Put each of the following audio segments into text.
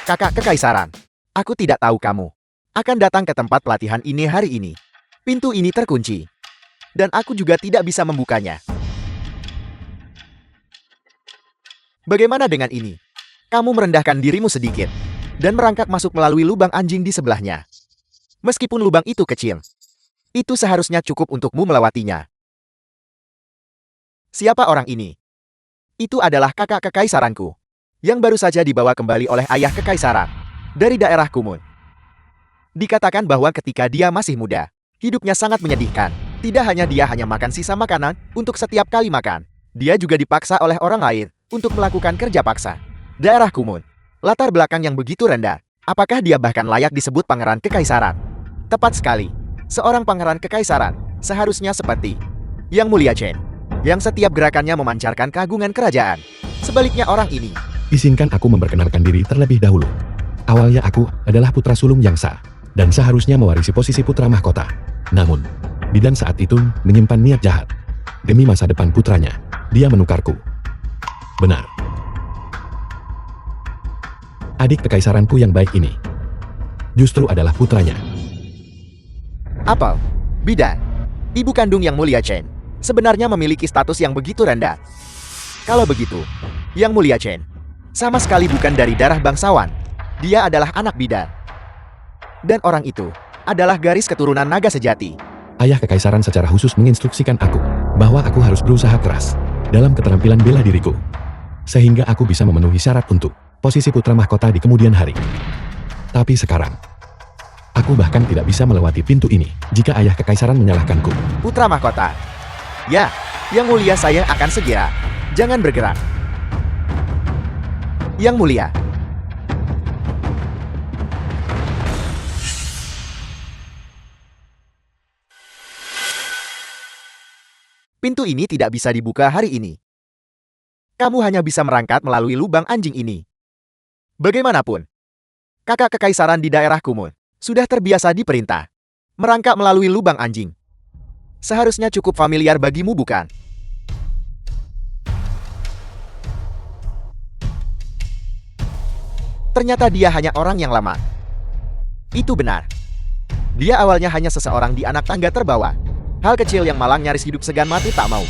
Kakak Kekaisaran, aku tidak tahu kamu akan datang ke tempat pelatihan ini hari ini. Pintu ini terkunci, dan aku juga tidak bisa membukanya. Bagaimana dengan ini? Kamu merendahkan dirimu sedikit, dan merangkak masuk melalui lubang anjing di sebelahnya. Meskipun lubang itu kecil, itu seharusnya cukup untukmu melewatinya. Siapa orang ini? Itu adalah kakak kekaisaranku, yang baru saja dibawa kembali oleh ayah kekaisaran dari daerah Kumun. Dikatakan bahwa ketika dia masih muda, hidupnya sangat menyedihkan. Tidak hanya dia hanya makan sisa makanan untuk setiap kali makan, dia juga dipaksa oleh orang lain untuk melakukan kerja paksa. Daerah Kumun, latar belakang yang begitu rendah, apakah dia bahkan layak disebut pangeran kekaisaran? Tepat sekali, seorang pangeran kekaisaran seharusnya seperti Yang Mulia Chen, yang setiap gerakannya memancarkan keagungan kerajaan. Sebaliknya orang ini, Izinkan aku memperkenalkan diri terlebih dahulu. Awalnya aku adalah putra sulung yang sah, dan seharusnya mewarisi posisi putra mahkota. Namun, bidan saat itu menyimpan niat jahat. Demi masa depan putranya, dia menukarku. Benar. Adik kekaisaranku yang baik ini, justru adalah putranya. Apel, bidan, ibu kandung Yang Mulia Chen, sebenarnya memiliki status yang begitu rendah. Kalau begitu, Yang Mulia Chen sama sekali bukan dari darah bangsawan. Dia adalah anak bidan. Dan orang itu adalah garis keturunan naga sejati. Ayah kekaisaran secara khusus menginstruksikan aku bahwa aku harus berusaha keras dalam keterampilan bela diriku, sehingga aku bisa memenuhi syarat untuk posisi putra mahkota di kemudian hari. Tapi sekarang, aku bahkan tidak bisa melewati pintu ini jika ayah kekaisaran menyalahkanku. Putra mahkota. Ya, Yang Mulia, saya akan segera. Jangan bergerak. Yang Mulia. Pintu ini tidak bisa dibuka hari ini. Kamu hanya bisa merangkat melalui lubang anjing ini. Bagaimanapun, kakak kekaisaran di daerah Kumun sudah terbiasa diperintah merangkak melalui lubang anjing. Seharusnya cukup familiar bagimu, bukan? Ternyata dia hanya orang yang lama. Itu benar. Dia awalnya hanya seseorang di anak tangga terbawah. Hal kecil yang malang nyaris hidup segan mati tak mau.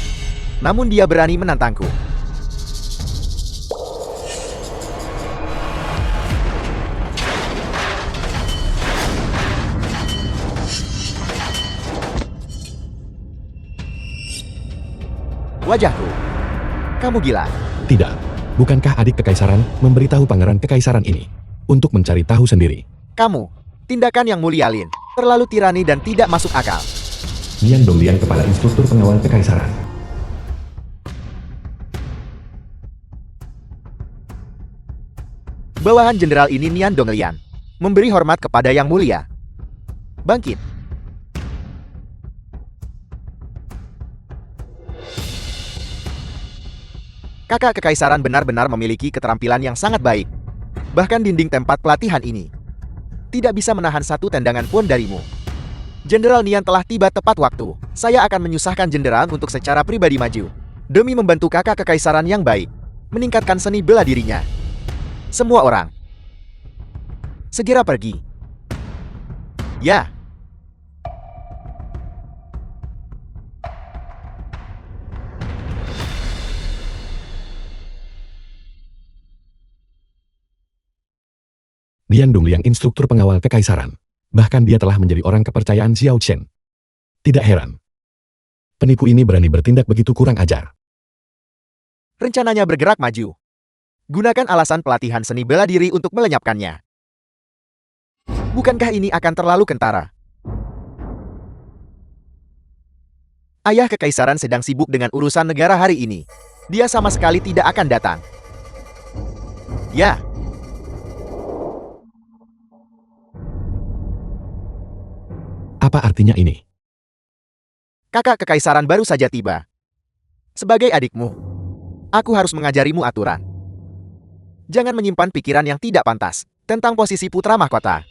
Namun dia berani menantangku. Wajahku. Kamu gila. Tidak. Bukankah adik kekaisaran memberitahu pangeran kekaisaran ini untuk mencari tahu sendiri? Kamu, tindakan Yang Mulia Lin, terlalu tirani dan tidak masuk akal. Nian Donglian, kepala instruktur pengawal kekaisaran. Bawahan jenderal ini Nian Donglian memberi hormat kepada Yang Mulia. Bangkit. Kakak kekaisaran benar-benar memiliki keterampilan yang sangat baik. Bahkan dinding tempat pelatihan ini tidak bisa menahan satu tendangan pun darimu. Jenderal Nian telah tiba tepat waktu. Saya akan menyusahkan jenderal untuk secara pribadi maju demi membantu kakak kekaisaran yang baik meningkatkan seni bela dirinya. Semua orang, segera pergi. Ya. Nian Donglian, instruktur pengawal kekaisaran. Bahkan dia telah menjadi orang kepercayaan Xiao Chen. Tidak heran. Penipu ini berani bertindak begitu kurang ajar. Rencananya bergerak maju. Gunakan alasan pelatihan seni bela diri untuk melenyapkannya. Bukankah ini akan terlalu kentara? Ayah kekaisaran sedang sibuk dengan urusan negara hari ini. Dia sama sekali tidak akan datang. Ya. Apa artinya ini? Kakak kekaisaran baru saja tiba. Sebagai adikmu, aku harus mengajarimu aturan. Jangan menyimpan pikiran yang tidak pantas tentang posisi putra mahkota.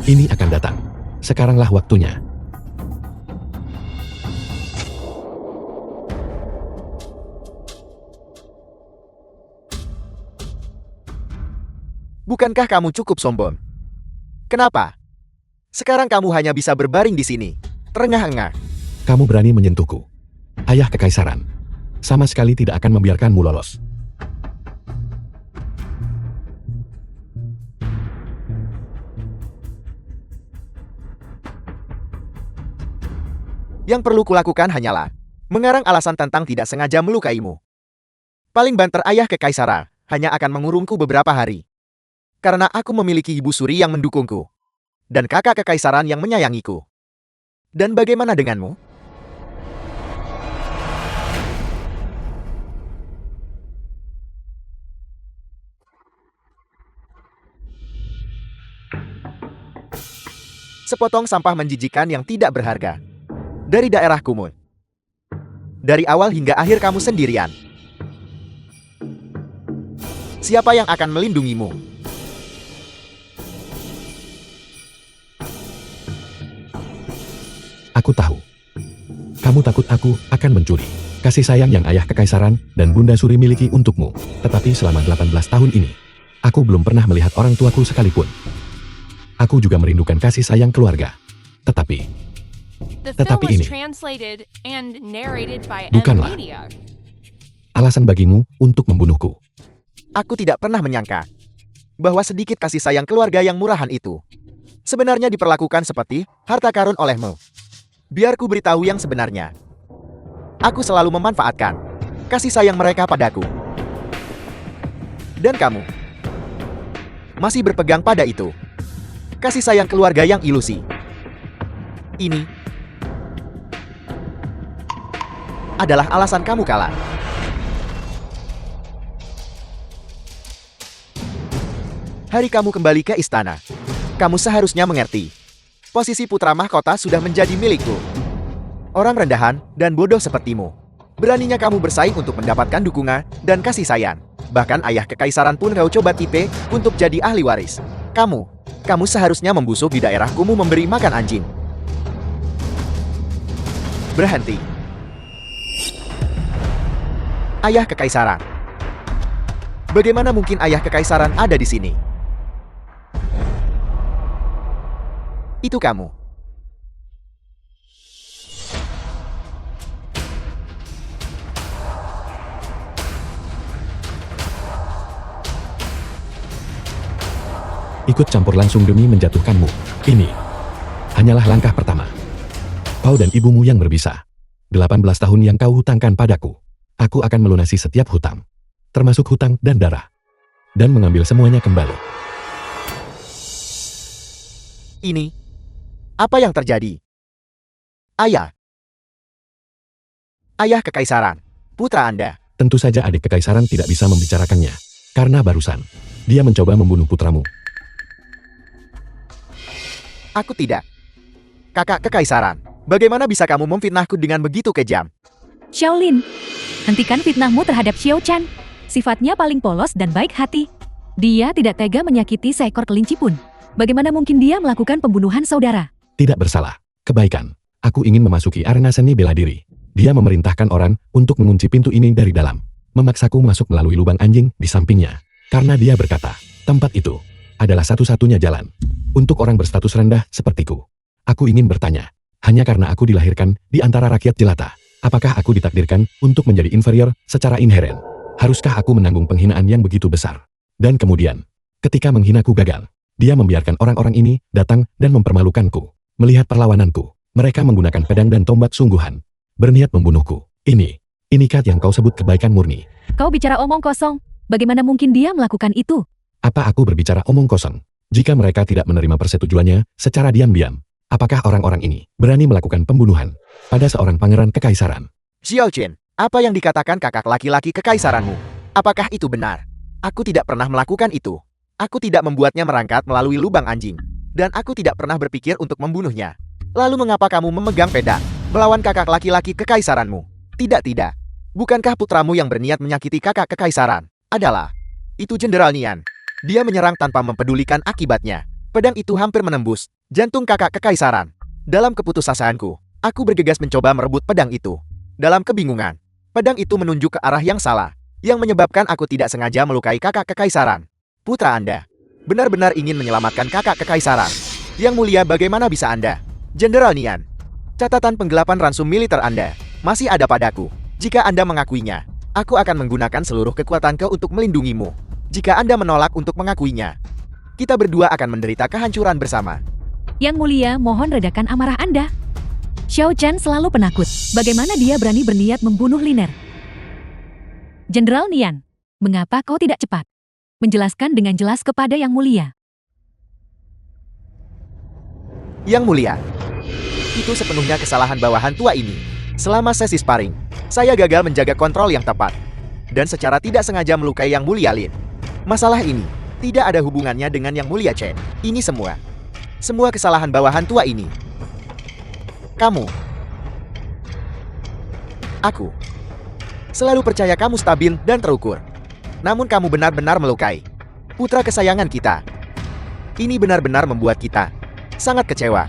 Ini akan datang. Sekaranglah waktunya. Bukankah kamu cukup sombong? Kenapa? Sekarang kamu hanya bisa berbaring di sini, terengah-engah. Kamu berani menyentuhku. Ayah kekaisaran. Sama sekali tidak akan membiarkanmu lolos. Yang perlu kulakukan hanyalah mengarang alasan tentang tidak sengaja melukaimu. Paling banter ayah kekaisaran hanya akan mengurungku beberapa hari. Karena aku memiliki ibu suri yang mendukungku. Dan kakak kekaisaran yang menyayangiku. Dan bagaimana denganmu? Sepotong sampah menjijikan yang tidak berharga. Dari daerah Kumul. Dari awal hingga akhir kamu sendirian. Siapa yang akan melindungimu? Aku tahu. Kamu takut aku akan mencuri kasih sayang yang ayah kekaisaran dan Bunda Suri miliki untukmu. Tetapi selama 18 tahun ini, aku belum pernah melihat orang tuaku sekalipun. Aku juga merindukan kasih sayang keluarga. Tetapi ini bukanlah alasan bagimu untuk membunuhku. Aku tidak pernah menyangka bahwa sedikit kasih sayang keluarga yang murahan itu sebenarnya diperlakukan seperti harta karun olehmu. Biar ku beritahu yang sebenarnya. Aku selalu memanfaatkan kasih sayang mereka padaku. Dan kamu masih berpegang pada itu. Kasih sayang keluarga yang ilusi. Ini adalah alasan kamu kalah. Hari kamu kembali ke istana. Kamu seharusnya mengerti. Posisi putra mahkota sudah menjadi milikku. Orang rendahan dan bodoh sepertimu. Beraninya kamu bersaing untuk mendapatkan dukungan dan kasih sayang. Bahkan ayah kekaisaran pun kau coba tipe untuk jadi ahli waris. Kamu seharusnya membusuk di daerah kumuh memberi makan anjing. Berhenti. Ayah kekaisaran. Bagaimana mungkin ayah kekaisaran ada di sini? Itu kamu. Ikut campur langsung demi menjatuhkanmu. Ini hanyalah langkah pertama. Kau dan ibumu yang berbisa. 18 tahun yang kau hutangkan padaku. Aku akan melunasi setiap hutang. Termasuk hutang dan darah. Dan mengambil semuanya kembali. Ini apa yang terjadi? Ayah. Ayah kekaisaran. Putra Anda. Tentu saja adik kekaisaran tidak bisa membicarakannya. Karena barusan dia mencoba membunuh putramu. Aku tidak. Kakak kekaisaran. Bagaimana bisa kamu memfitnahku dengan begitu kejam? Xiaolin, hentikan fitnahmu terhadap Xiao Chan. Sifatnya paling polos dan baik hati. Dia tidak tega menyakiti seekor kelinci pun. Bagaimana mungkin dia melakukan pembunuhan saudara? Tidak bersalah. Kebaikan. Aku ingin memasuki arena seni bela diri. Dia memerintahkan orang untuk mengunci pintu ini dari dalam. Memaksaku masuk melalui lubang anjing di sampingnya. Karena dia berkata, tempat itu adalah satu-satunya jalan untuk orang berstatus rendah sepertiku. Aku ingin bertanya, hanya karena aku dilahirkan di antara rakyat jelata, apakah aku ditakdirkan untuk menjadi inferior secara inheren? Haruskah aku menanggung penghinaan yang begitu besar? Dan kemudian, ketika menghinaku gagal, dia membiarkan orang-orang ini datang dan mempermalukanku. Melihat perlawananku, mereka menggunakan pedang dan tombak sungguhan. Berniat membunuhku. Inikah yang kau sebut kebaikan murni? Kau bicara omong kosong. Bagaimana mungkin dia melakukan itu? Apa aku berbicara omong kosong? Jika mereka tidak menerima persetujuannya secara diam-diam, apakah orang-orang ini berani melakukan pembunuhan pada seorang pangeran kekaisaran? Xiao Chen, apa yang dikatakan kakak laki-laki kekaisaranmu? Apakah itu benar? Aku tidak pernah melakukan itu. Aku tidak membuatnya merangkat melalui lubang anjing. Dan aku tidak pernah berpikir untuk membunuhnya. Lalu mengapa kamu memegang pedang melawan kakak laki-laki kekaisaranmu? Tidak. Bukankah putramu yang berniat menyakiti kakak kekaisaran adalah itu Jenderal Nian? Dia menyerang tanpa mempedulikan akibatnya. Pedang itu hampir menembus Jantung kakak kekaisaran. Dalam keputusasaan,ku aku bergegas mencoba merebut pedang itu. Dalam kebingungan, pedang itu menunjuk ke arah yang salah, yang menyebabkan aku tidak sengaja melukai kakak kekaisaran. Putra Anda benar-benar ingin menyelamatkan kakak kekaisaran. Yang mulia, bagaimana bisa Anda? Jenderal Nian, catatan penggelapan ransum militer Anda masih ada padaku. Jika Anda mengakuinya, aku akan menggunakan seluruh kekuatanku untuk melindungimu. Jika Anda menolak untuk mengakuinya, kita berdua akan menderita kehancuran bersama. Yang mulia, mohon redakan amarah Anda. Xiao Chen selalu penakut. Bagaimana dia berani berniat membunuh Liner? Jenderal Nian, mengapa kau tidak cepat menjelaskan dengan jelas kepada Yang Mulia? Yang mulia, itu sepenuhnya kesalahan bawahan tua ini. Selama sesi sparring, saya gagal menjaga kontrol yang tepat, dan secara tidak sengaja melukai Yang Mulia Lin. Masalah ini tidak ada hubungannya dengan Yang Mulia Chen. Ini semua kesalahan bawahan tua ini. Aku selalu percaya kamu stabil dan terukur. Namun kamu benar-benar melukai putra kesayangan kita. Ini benar-benar membuat kita sangat kecewa.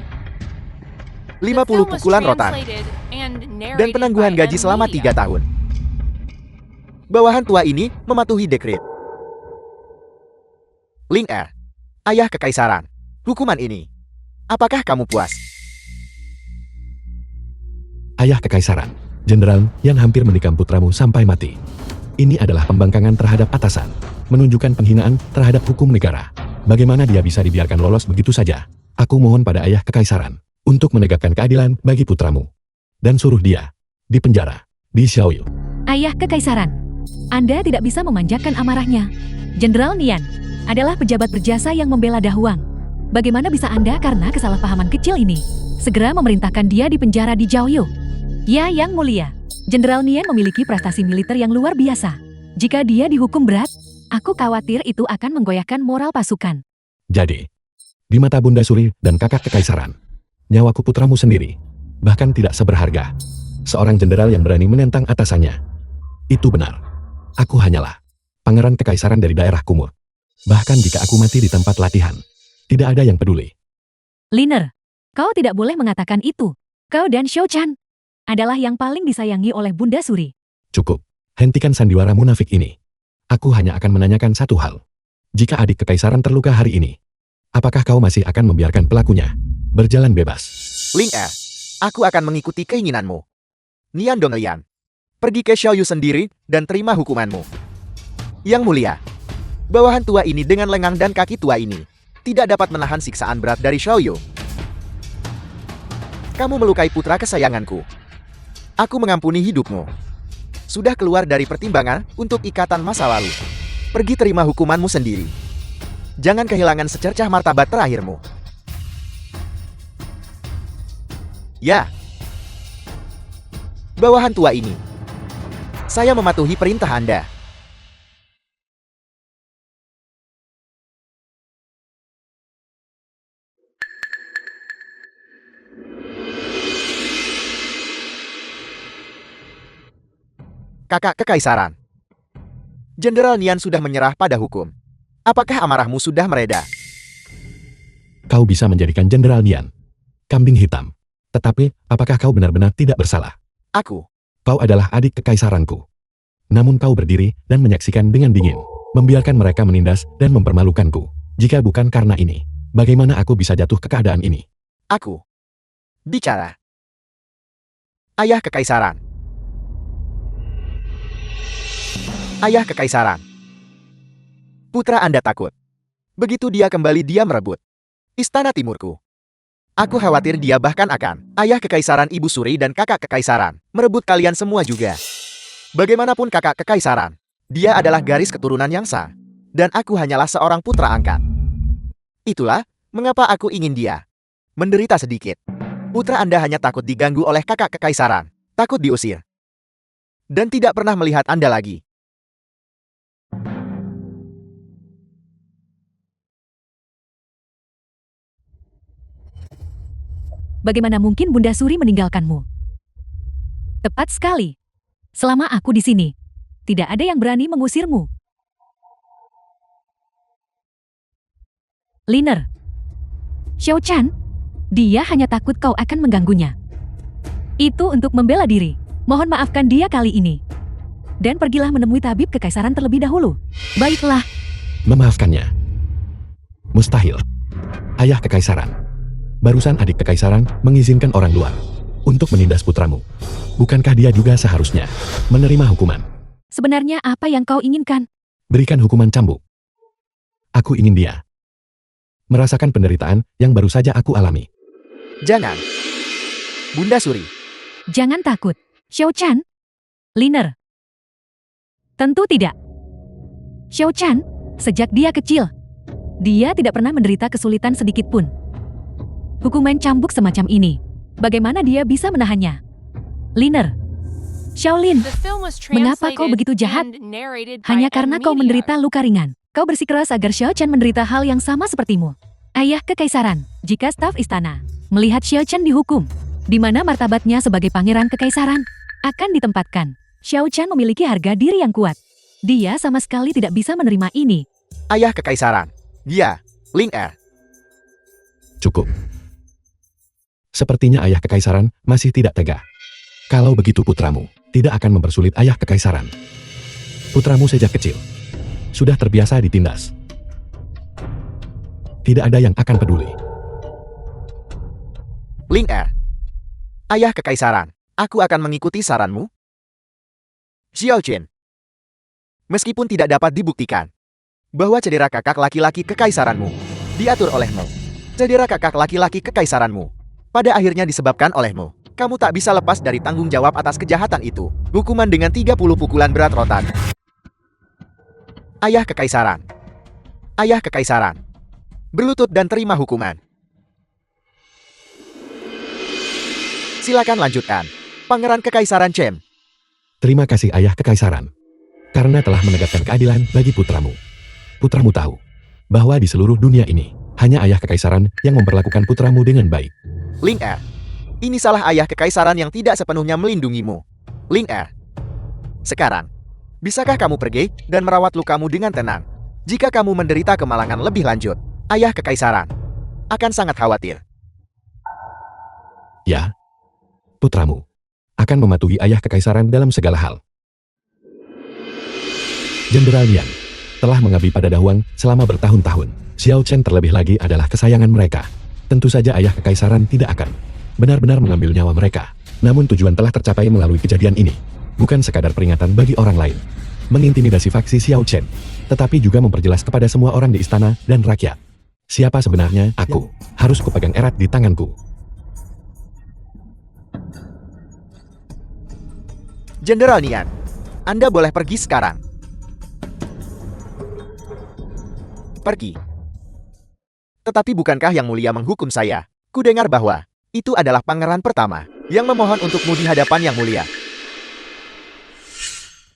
50 pukulan rotan dan penangguhan gaji selama 3 tahun. Bawahan tua ini mematuhi dekret. Ling Er, ayah kekaisaran. Hukuman ini, apakah kamu puas? Ayah kekaisaran, Jenderal yang hampir menikam putramu sampai mati. Ini adalah pembangkangan terhadap atasan, menunjukkan penghinaan terhadap hukum negara. Bagaimana dia bisa dibiarkan lolos begitu saja? Aku mohon pada ayah kekaisaran untuk menegakkan keadilan bagi putramu. Dan suruh dia dipenjara di Xiaoyu. Ayah kekaisaran, Anda tidak bisa memanjakan amarahnya. Jenderal Nian adalah pejabat berjasa yang membela Dahuang. Bagaimana bisa Anda karena kesalahpahaman kecil ini segera memerintahkan dia dipenjara di Jiaoyu? Ya, Yang Mulia, Jenderal Nian memiliki prestasi militer yang luar biasa. Jika dia dihukum berat, aku khawatir itu akan menggoyahkan moral pasukan. Jadi, di mata Bunda Suri dan kakak kekaisaran, nyawaku putramu sendiri bahkan tidak seberharga. Seorang jenderal yang berani menentang atasannya. Itu benar. Aku hanyalah pangeran kekaisaran dari daerah Kumur. Bahkan jika aku mati di tempat latihan, tidak ada yang peduli. Liner, kau tidak boleh mengatakan itu. Kau dan Xiao Chen adalah yang paling disayangi oleh Bunda Suri. Cukup. Hentikan sandiwara munafik ini. Aku hanya akan menanyakan satu hal. Jika adik kekaisaran terluka hari ini, apakah kau masih akan membiarkan pelakunya berjalan bebas? Ling Er, aku akan mengikuti keinginanmu. Nian Donglian, pergi ke Xiaoyu sendiri dan terima hukumanmu. Yang mulia, bawahan tua ini dengan lengan dan kaki tua ini tidak dapat menahan siksaan berat dari Xiaoyu. Kamu melukai putra kesayanganku. Aku mengampuni hidupmu. Sudah keluar dari pertimbangan untuk ikatan masa lalu. Pergi terima hukumanmu sendiri. Jangan kehilangan secercah martabat terakhirmu. Ya. Bawahan tua ini, saya mematuhi perintah Anda. Kakak kekaisaran, Jenderal Nian sudah menyerah pada hukum. Apakah amarahmu sudah mereda? Kau bisa menjadikan Jenderal Nian kambing hitam. Tetapi, apakah kau benar-benar tidak bersalah? Aku Kau adalah adik kekaisaranku. Namun kau berdiri dan menyaksikan dengan dingin, membiarkan mereka menindas dan mempermalukanku. Jika bukan karena ini, bagaimana aku bisa jatuh ke keadaan ini? Aku bicara. Ayah kekaisaran. Ayah kekaisaran. Putra Anda takut. Begitu dia kembali, dia merebut istana timurku. Aku khawatir dia bahkan akan ayah kekaisaran, ibu suri, dan kakak kekaisaran merebut kalian semua juga. Bagaimanapun kakak kekaisaran, dia adalah garis keturunan yang sah. Dan aku hanyalah seorang putra angkat. Itulah mengapa aku ingin dia menderita sedikit. Putra Anda hanya takut diganggu oleh kakak kekaisaran, takut diusir, dan tidak pernah melihat Anda lagi. Bagaimana mungkin Bunda Suri meninggalkanmu? Tepat sekali. Selama aku di sini, tidak ada yang berani mengusirmu. Liner, Xiao Chen, Dia hanya takut kau akan mengganggunya. Itu untuk membela diri. Mohon maafkan dia kali ini. Dan pergilah menemui tabib kekaisaran terlebih dahulu. Baiklah, Memaafkannya. Mustahil. Ayah kekaisaran. Barusan adik kekaisaran mengizinkan orang luar untuk menindas putramu. Bukankah dia juga seharusnya menerima hukuman? sebenarnya apa yang kau inginkan? Berikan hukuman cambuk. Aku ingin dia merasakan penderitaan yang baru saja aku alami. Jangan. Bunda Suri. Jangan takut. Xiao Chan? Liner? Tentu tidak. Xiao Chan, sejak dia kecil, dia tidak pernah menderita kesulitan sedikit pun. Hukuman cambuk semacam ini, bagaimana dia bisa menahannya? Liner, Shaolin, Mengapa kau begitu jahat? hanya karena kau menderita luka ringan. Kau bersikeras agar Xiao Chan menderita hal yang sama sepertimu. Ayah kekaisaran, jika staf istana melihat Xiao Chan dihukum, di mana martabatnya sebagai pangeran kekaisaran akan ditempatkan, Xiao Chan memiliki harga diri yang kuat. Dia sama sekali tidak bisa menerima ini. Ayah kekaisaran. Dia, Ling Er. Cukup. Sepertinya ayah kekaisaran masih tidak tega. Kalau begitu putramu tidak akan mempersulit ayah kekaisaran. Putramu sejak kecil sudah terbiasa ditindas. Tidak ada yang akan peduli. Ling Er. Ayah kekaisaran, aku akan mengikuti saranmu. Xiao Chen. Meskipun tidak dapat dibuktikan bahwa cedera kakak laki-laki kekaisaranmu diatur olehmu, cedera kakak laki-laki kekaisaranmu pada akhirnya disebabkan olehmu. Kamu tak bisa lepas dari tanggung jawab atas kejahatan itu. Hukuman dengan 30 pukulan berat rotan. Ayah kekaisaran. Ayah kekaisaran. Berlutut dan terima hukuman. Silakan lanjutkan. Pangeran Kekaisaran Chen. Terima kasih ayah kekaisaran. Karena telah menegakkan keadilan bagi putramu. Putramu tahu bahwa di seluruh dunia ini hanya ayah kekaisaran yang memperlakukan putramu dengan baik. Ling Er. Ini salah ayah kekaisaran yang tidak sepenuhnya melindungimu. Ling Er. Sekarang, bisakah kamu pergi dan merawat lukamu dengan tenang? Jika kamu menderita kemalangan lebih lanjut, ayah kekaisaran akan sangat khawatir. Ya, putramu akan mematuhi ayah kekaisaran dalam segala hal. Jenderal Lian telah mengabdi pada Dahuang selama bertahun-tahun. Xiao Chen terlebih lagi adalah kesayangan mereka. Tentu saja ayah kekaisaran tidak akan benar-benar mengambil nyawa mereka. Namun tujuan telah tercapai melalui kejadian ini. Bukan sekadar peringatan bagi orang lain, mengintimidasi faksi Xiao Chen, tetapi juga memperjelas kepada semua orang di istana dan rakyat. Siapa sebenarnya aku? Harus kupegang erat di tanganku. Jenderal Nian, Anda boleh pergi sekarang. Pergi. Tetapi bukankah Yang Mulia menghukum saya? Kudengar bahwa itu adalah pangeran pertama yang memohon untukmu di hadapan Yang Mulia.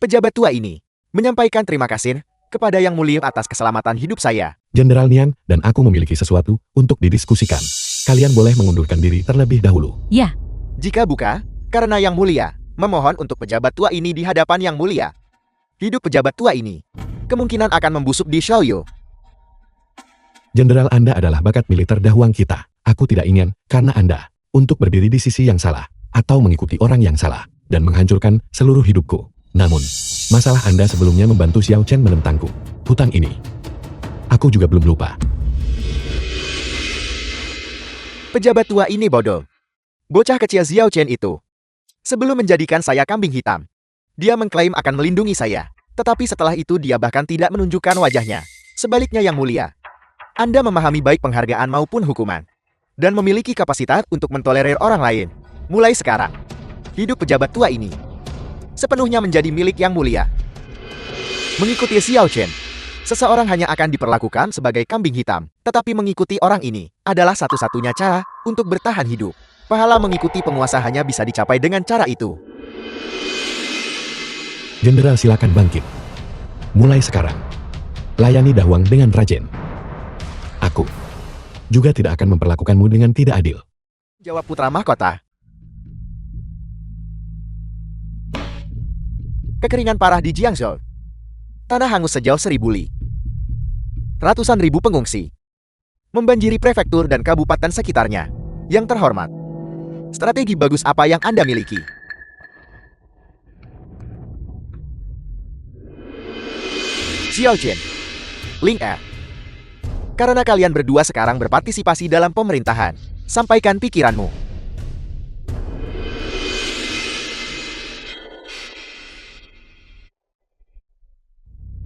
Pejabat tua ini menyampaikan terima kasih kepada Yang Mulia atas keselamatan hidup saya. Jenderal Nian dan aku memiliki sesuatu untuk didiskusikan. Kalian boleh mengundurkan diri terlebih dahulu. Ya, Jika buka, karena Yang Mulia memohon untuk pejabat tua ini di hadapan Yang Mulia. Hidup pejabat tua ini kemungkinan akan membusuk di Xiaoyu. Jenderal Anda adalah bakat militer Dahuang kita. Aku tidak ingin, karena Anda, untuk berdiri di sisi yang salah, atau mengikuti orang yang salah, dan menghancurkan seluruh hidupku. Namun, masalah Anda sebelumnya membantu Xiao Chen menentangku. Hutang ini, aku juga belum lupa. Pejabat tua ini bodoh. Bocah kecil Xiao Chen itu, sebelum menjadikan saya kambing hitam, dia mengklaim akan melindungi saya. Tetapi setelah itu dia bahkan tidak menunjukkan wajahnya. Sebaliknya Yang Mulia, Anda memahami baik penghargaan maupun hukuman, dan memiliki kapasitas untuk mentolerir orang lain. Mulai sekarang, hidup pejabat tua ini sepenuhnya menjadi milik Yang Mulia. Mengikuti Xiao Chen, seseorang hanya akan diperlakukan sebagai kambing hitam, tetapi mengikuti orang ini adalah satu-satunya cara untuk bertahan hidup. Pahala mengikuti penguasa hanya bisa dicapai dengan cara itu. Jenderal silakan bangkit. Mulai sekarang, layani Dahuang dengan rajin. Aku juga tidak akan memperlakukanmu dengan tidak adil. Jawab putra mahkota. Kekeringan parah di Jiangzhou. Tanah hangus sejauh 1000 li. Ratusan ribu pengungsi membanjiri prefektur dan kabupaten sekitarnya. Yang terhormat, strategi bagus apa yang Anda miliki? Xiao Jin, Ling Er. Karena kalian berdua sekarang berpartisipasi dalam pemerintahan, sampaikan pikiranmu.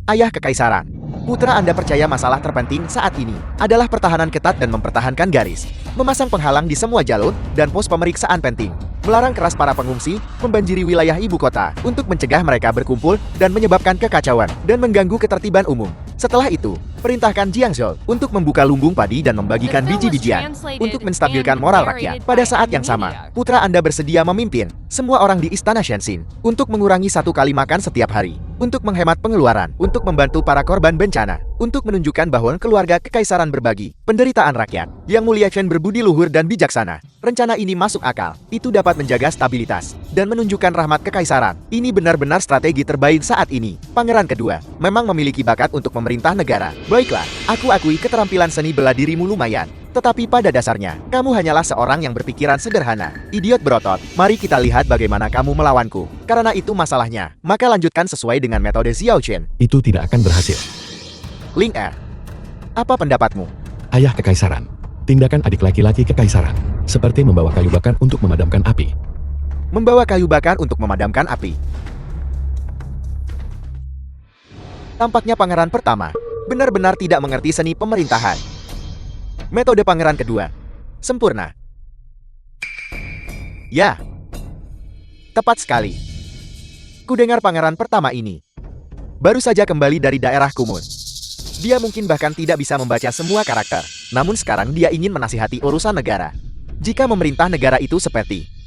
Ayah Kekaisaran, putra Anda percaya masalah terpenting saat ini adalah pertahanan ketat dan mempertahankan garis, memasang penghalang di semua jalur dan pos pemeriksaan penting, melarang keras para pengungsi, membanjiri wilayah ibu kota untuk mencegah mereka berkumpul dan menyebabkan kekacauan dan mengganggu ketertiban umum. Setelah itu, perintahkan Jiang Zhou untuk membuka lumbung padi dan membagikan biji-bijian untuk menstabilkan moral rakyat. Pada saat yang sama, putra Anda bersedia memimpin semua orang di Istana Shenxin untuk mengurangi 1 kali makan setiap hari, untuk menghemat pengeluaran, untuk membantu para korban bencana, untuk menunjukkan bahwa keluarga kekaisaran berbagi penderitaan rakyat. Yang Mulia Chen berbudi luhur dan bijaksana. Rencana ini masuk akal. Itu dapat menjaga stabilitas dan menunjukkan rahmat kekaisaran. Ini benar-benar strategi terbaik saat ini. Pangeran kedua memang memiliki bakat untuk memerintah negara. Baiklah, aku akui keterampilan seni bela dirimu lumayan. Tetapi pada dasarnya, kamu hanyalah seorang yang berpikiran sederhana. Idiot berotot, mari kita lihat bagaimana kamu melawanku. Karena itu masalahnya, maka lanjutkan sesuai dengan metode Xiao Chen. Itu tidak akan berhasil. Ling Er, apa pendapatmu? Ayah Kekaisaran, tindakan adik laki-laki Kekaisaran, seperti membawa kayu bakar untuk memadamkan api. Membawa kayu bakar untuk memadamkan api. Tampaknya pangeran pertama benar-benar tidak mengerti seni pemerintahan. Metode pangeran kedua sempurna. Ya, tepat sekali. Kudengar pangeran pertama ini baru saja kembali dari daerah Kumun. Dia mungkin bahkan tidak bisa membaca semua karakter. Namun sekarang dia ingin menasihati urusan negara. Jika memerintah negara itu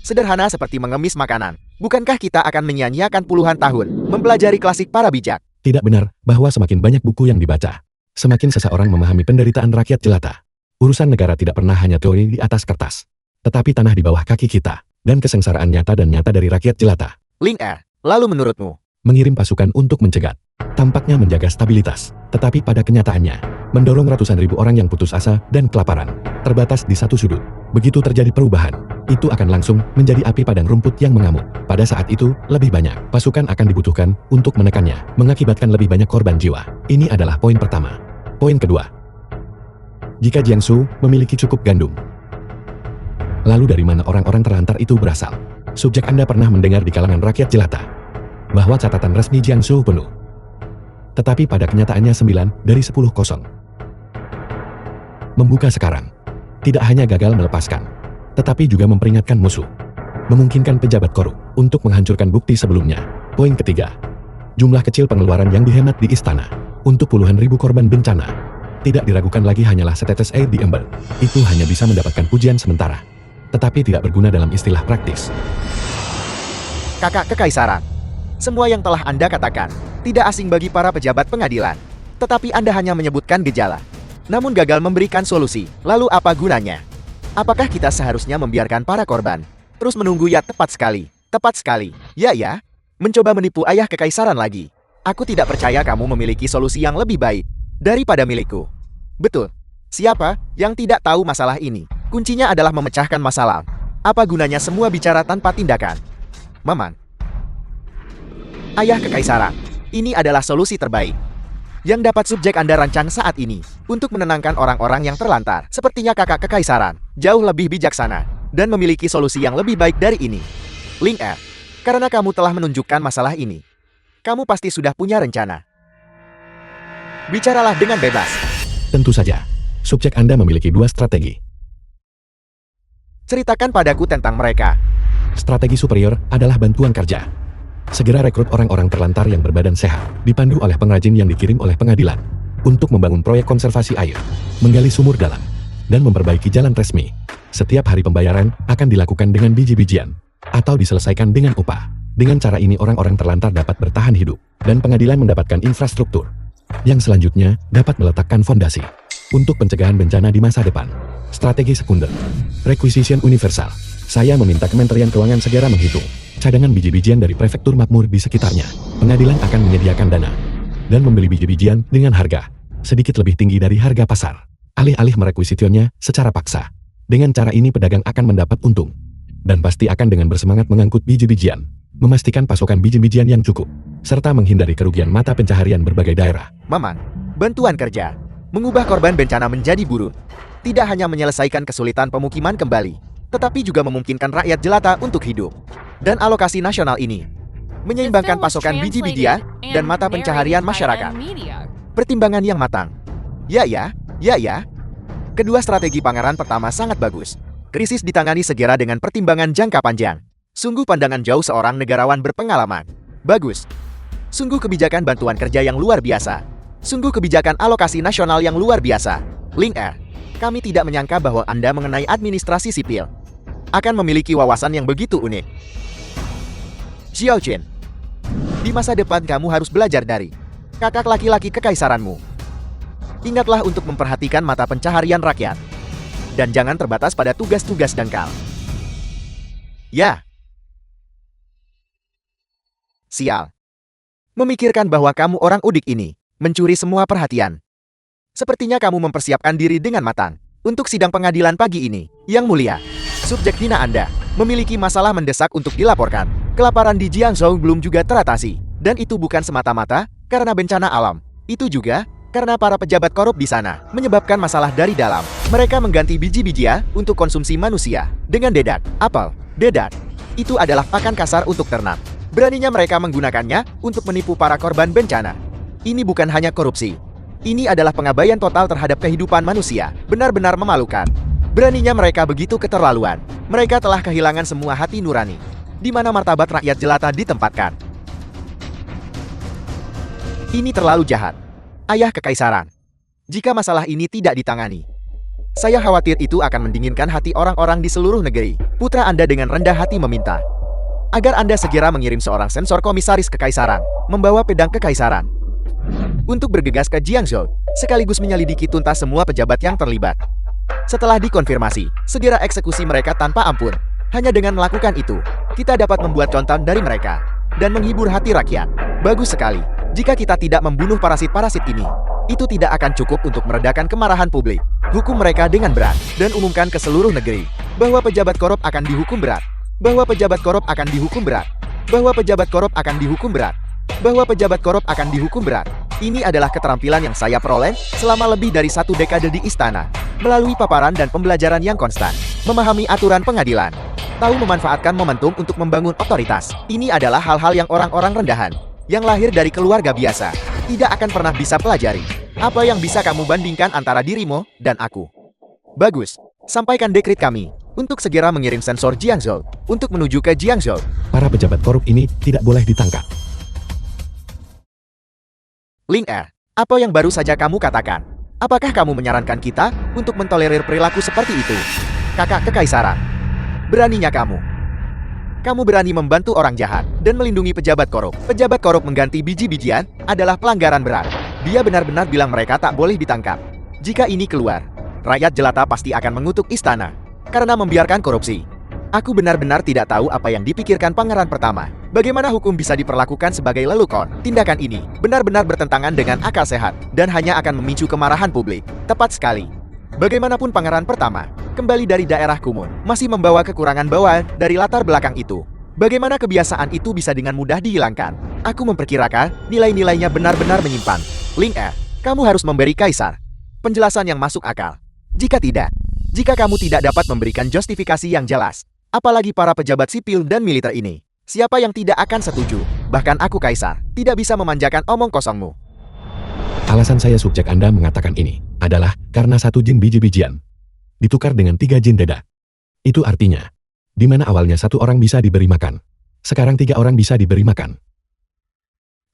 sederhana seperti mengemis makanan, bukankah kita akan menyia-nyiakan puluhan tahun mempelajari klasik para bijak? Tidak benar bahwa semakin banyak buku yang dibaca, semakin seseorang memahami penderitaan rakyat jelata. Urusan negara tidak pernah hanya teori di atas kertas, tetapi tanah di bawah kaki kita, dan kesengsaraan nyata dari rakyat jelata. Ling Er, lalu menurutmu? Mengirim pasukan untuk mencegat, tampaknya menjaga stabilitas, tetapi pada kenyataannya, mendorong ratusan ribu orang yang putus asa dan kelaparan, terbatas di satu sudut. Begitu terjadi perubahan, itu akan langsung menjadi api padang rumput yang mengamuk. Pada saat itu, lebih banyak pasukan akan dibutuhkan untuk menekannya, mengakibatkan lebih banyak korban jiwa. Ini adalah poin pertama. Poin kedua, jika Jiangsu memiliki cukup gandum, lalu dari mana orang-orang terlantar itu berasal? Subjek Anda pernah mendengar di kalangan rakyat jelata bahwa catatan resmi Jiangsu penuh. Tetapi pada kenyataannya 9 dari 10 kosong. Membuka sekarang tidak hanya gagal melepaskan, tetapi juga memperingatkan musuh. Memungkinkan pejabat korup untuk menghancurkan bukti sebelumnya. Poin ketiga, jumlah kecil pengeluaran yang dihemat di istana untuk puluhan ribu korban bencana. Tidak diragukan lagi hanyalah setetes air di ember. Itu hanya bisa mendapatkan pujian sementara, tetapi tidak berguna dalam istilah praktis. Kakak Kekaisaran, semua yang telah Anda katakan tidak asing bagi para pejabat pengadilan. Tetapi Anda hanya menyebutkan gejala, namun gagal memberikan solusi. Lalu apa gunanya? Apakah kita seharusnya membiarkan para korban terus menunggu? Ya, tepat sekali. Tepat sekali. Ya, mencoba menipu ayah Kekaisaran lagi. Aku tidak percaya kamu memiliki solusi yang lebih baik daripada milikku. Betul. Siapa yang tidak tahu masalah ini? Kuncinya adalah memecahkan masalah. Apa gunanya semua bicara tanpa tindakan? Maman, ayah Kekaisaran, ini adalah solusi terbaik yang dapat subjek Anda rancang saat ini untuk menenangkan orang-orang yang terlantar. Sepertinya kakak Kekaisaran jauh lebih bijaksana dan memiliki solusi yang lebih baik dari ini. Ling Er, karena kamu telah menunjukkan masalah ini, kamu pasti sudah punya rencana. Bicaralah dengan bebas. Tentu saja, subjek Anda memiliki 2 strategi. Ceritakan padaku tentang mereka. Strategi superior adalah bantuan kerja. Segera rekrut orang-orang terlantar yang berbadan sehat, dipandu oleh pengrajin yang dikirim oleh pengadilan, untuk membangun proyek konservasi air, menggali sumur dalam, dan memperbaiki jalan resmi. Setiap hari pembayaran akan dilakukan dengan biji-bijian, atau diselesaikan dengan upah. Dengan cara ini orang-orang terlantar dapat bertahan hidup, dan pengadilan mendapatkan infrastruktur. Yang selanjutnya dapat meletakkan fondasi untuk pencegahan bencana di masa depan. Strategi sekunder, requisition universal. Saya meminta Kementerian Keuangan segera menghitung cadangan biji-bijian dari prefektur makmur di sekitarnya. Pengadilan akan menyediakan dana dan membeli biji-bijian dengan harga sedikit lebih tinggi dari harga pasar. Alih-alih merekuisitionnya secara paksa, Dengan cara ini pedagang akan mendapat untung. Dan pasti akan dengan bersemangat mengangkut biji-bijian, memastikan pasokan biji-bijian yang cukup, serta menghindari kerugian mata pencaharian berbagai daerah. Mamang, bantuan kerja. Mengubah korban bencana menjadi buruh. Tidak hanya menyelesaikan kesulitan pemukiman kembali, tetapi juga memungkinkan rakyat jelata untuk hidup. Dan alokasi nasional ini menyeimbangkan pasokan biji-bijian dan mata pencaharian masyarakat. Pertimbangan yang matang. Ya. Kedua strategi pangeran pertama sangat bagus. Krisis ditangani segera dengan pertimbangan jangka panjang. Sungguh pandangan jauh seorang negarawan berpengalaman. Bagus. Sungguh kebijakan bantuan kerja yang luar biasa. Sungguh kebijakan alokasi nasional yang luar biasa. Ling Er, kami tidak menyangka bahwa Anda mengenai administrasi sipil akan memiliki wawasan yang begitu unik. Xiao Qin, di masa depan kamu harus belajar dari kakak laki-laki kekaisaranmu. Ingatlah untuk memperhatikan mata pencaharian rakyat. Dan jangan terbatas pada tugas-tugas dangkal. Ya. Sial. Memikirkan bahwa kamu orang udik ini, mencuri semua perhatian. Sepertinya kamu mempersiapkan diri dengan matang untuk sidang pengadilan pagi ini. Yang mulia, subjek hina Anda memiliki masalah mendesak untuk dilaporkan. Kelaparan di Jiangzhou belum juga teratasi. Dan itu bukan semata-mata karena bencana alam. Itu juga karena para pejabat korup di sana menyebabkan masalah dari dalam. Mereka mengganti biji-bijian untuk konsumsi manusia dengan dedak. Apel, dedak, itu adalah pakan kasar untuk ternak. Beraninya mereka menggunakannya untuk menipu para korban bencana. Ini bukan hanya korupsi. Ini adalah pengabaian total terhadap kehidupan manusia. Benar-benar memalukan. Beraninya mereka begitu keterlaluan. Mereka telah kehilangan semua hati nurani. Di mana martabat rakyat jelata ditempatkan. Ini terlalu jahat. Ayah kekaisaran. Jika masalah ini tidak ditangani, saya khawatir itu akan mendinginkan hati orang-orang di seluruh negeri. Putra Anda dengan rendah hati meminta agar Anda segera mengirim seorang sensor komisaris kekaisaran, membawa pedang kekaisaran, untuk bergegas ke Jiangzhou, sekaligus menyelidiki tuntas semua pejabat yang terlibat. Setelah dikonfirmasi, segera eksekusi mereka tanpa ampun. Hanya dengan melakukan itu, kita dapat membuat contoh dari mereka dan menghibur hati rakyat. Bagus sekali. Jika kita tidak membunuh parasit-parasit ini, itu tidak akan cukup untuk meredakan kemarahan publik. Hukum mereka dengan berat dan umumkan ke seluruh negeri bahwa pejabat korup akan dihukum berat. Bahwa pejabat korup akan dihukum berat. Bahwa pejabat korup akan dihukum berat. Bahwa pejabat korup akan dihukum berat. Ini adalah keterampilan yang saya peroleh selama lebih dari 1 dekade di istana, melalui paparan dan pembelajaran yang konstan, memahami aturan pengadilan, tahu memanfaatkan momentum untuk membangun otoritas. Ini adalah hal-hal yang orang-orang rendahan yang lahir dari keluarga biasa tidak akan pernah bisa pelajari. Apa yang bisa kamu bandingkan antara dirimu dan aku? Bagus, sampaikan dekret kami untuk segera mengirim sensor Jiangzhou untuk menuju ke Jiangzhou. Para pejabat korup ini tidak boleh ditangkap. Ling Er, apa yang baru saja kamu katakan? Apakah kamu menyarankan kita untuk mentolerir perilaku seperti itu? Kakak kekaisaran, beraninya kamu. Kamu berani membantu orang jahat dan melindungi pejabat korup. Pejabat korup mengganti biji-bijian adalah pelanggaran berat. Dia benar-benar bilang mereka tak boleh ditangkap. Jika ini keluar, rakyat jelata pasti akan mengutuk istana karena membiarkan korupsi. Aku benar-benar tidak tahu apa yang dipikirkan pangeran pertama. Bagaimana hukum bisa diperlakukan sebagai lelucon? Tindakan ini benar-benar bertentangan dengan akal sehat dan hanya akan memicu kemarahan publik. Tepat sekali. Bagaimanapun pangeran pertama kembali dari daerah Kumun masih membawa kekurangan bawaan dari latar belakang itu. Bagaimana kebiasaan itu bisa dengan mudah dihilangkan? Aku memperkirakan nilai-nilainya benar-benar menyimpan. Ling Er, kamu harus memberi kaisar penjelasan yang masuk akal. Jika tidak, jika kamu tidak dapat memberikan justifikasi yang jelas, apalagi para pejabat sipil dan militer ini, siapa yang tidak akan setuju? Bahkan aku kaisar tidak bisa memanjakan omong kosongmu. Alasan saya subjek Anda mengatakan ini adalah karena 1 jin biji-bijian ditukar dengan 3 jin dedak. Itu artinya, di mana awalnya 1 orang bisa diberi makan, sekarang 3 orang bisa diberi makan.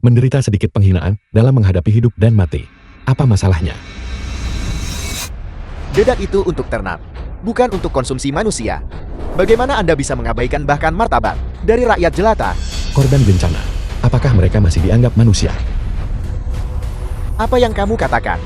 Menderita sedikit penghinaan dalam menghadapi hidup dan mati. Apa masalahnya? Dedak itu untuk ternak, bukan untuk konsumsi manusia. Bagaimana Anda bisa mengabaikan bahkan martabat dari rakyat jelata? Korban bencana, apakah mereka masih dianggap manusia? Apa yang kamu katakan?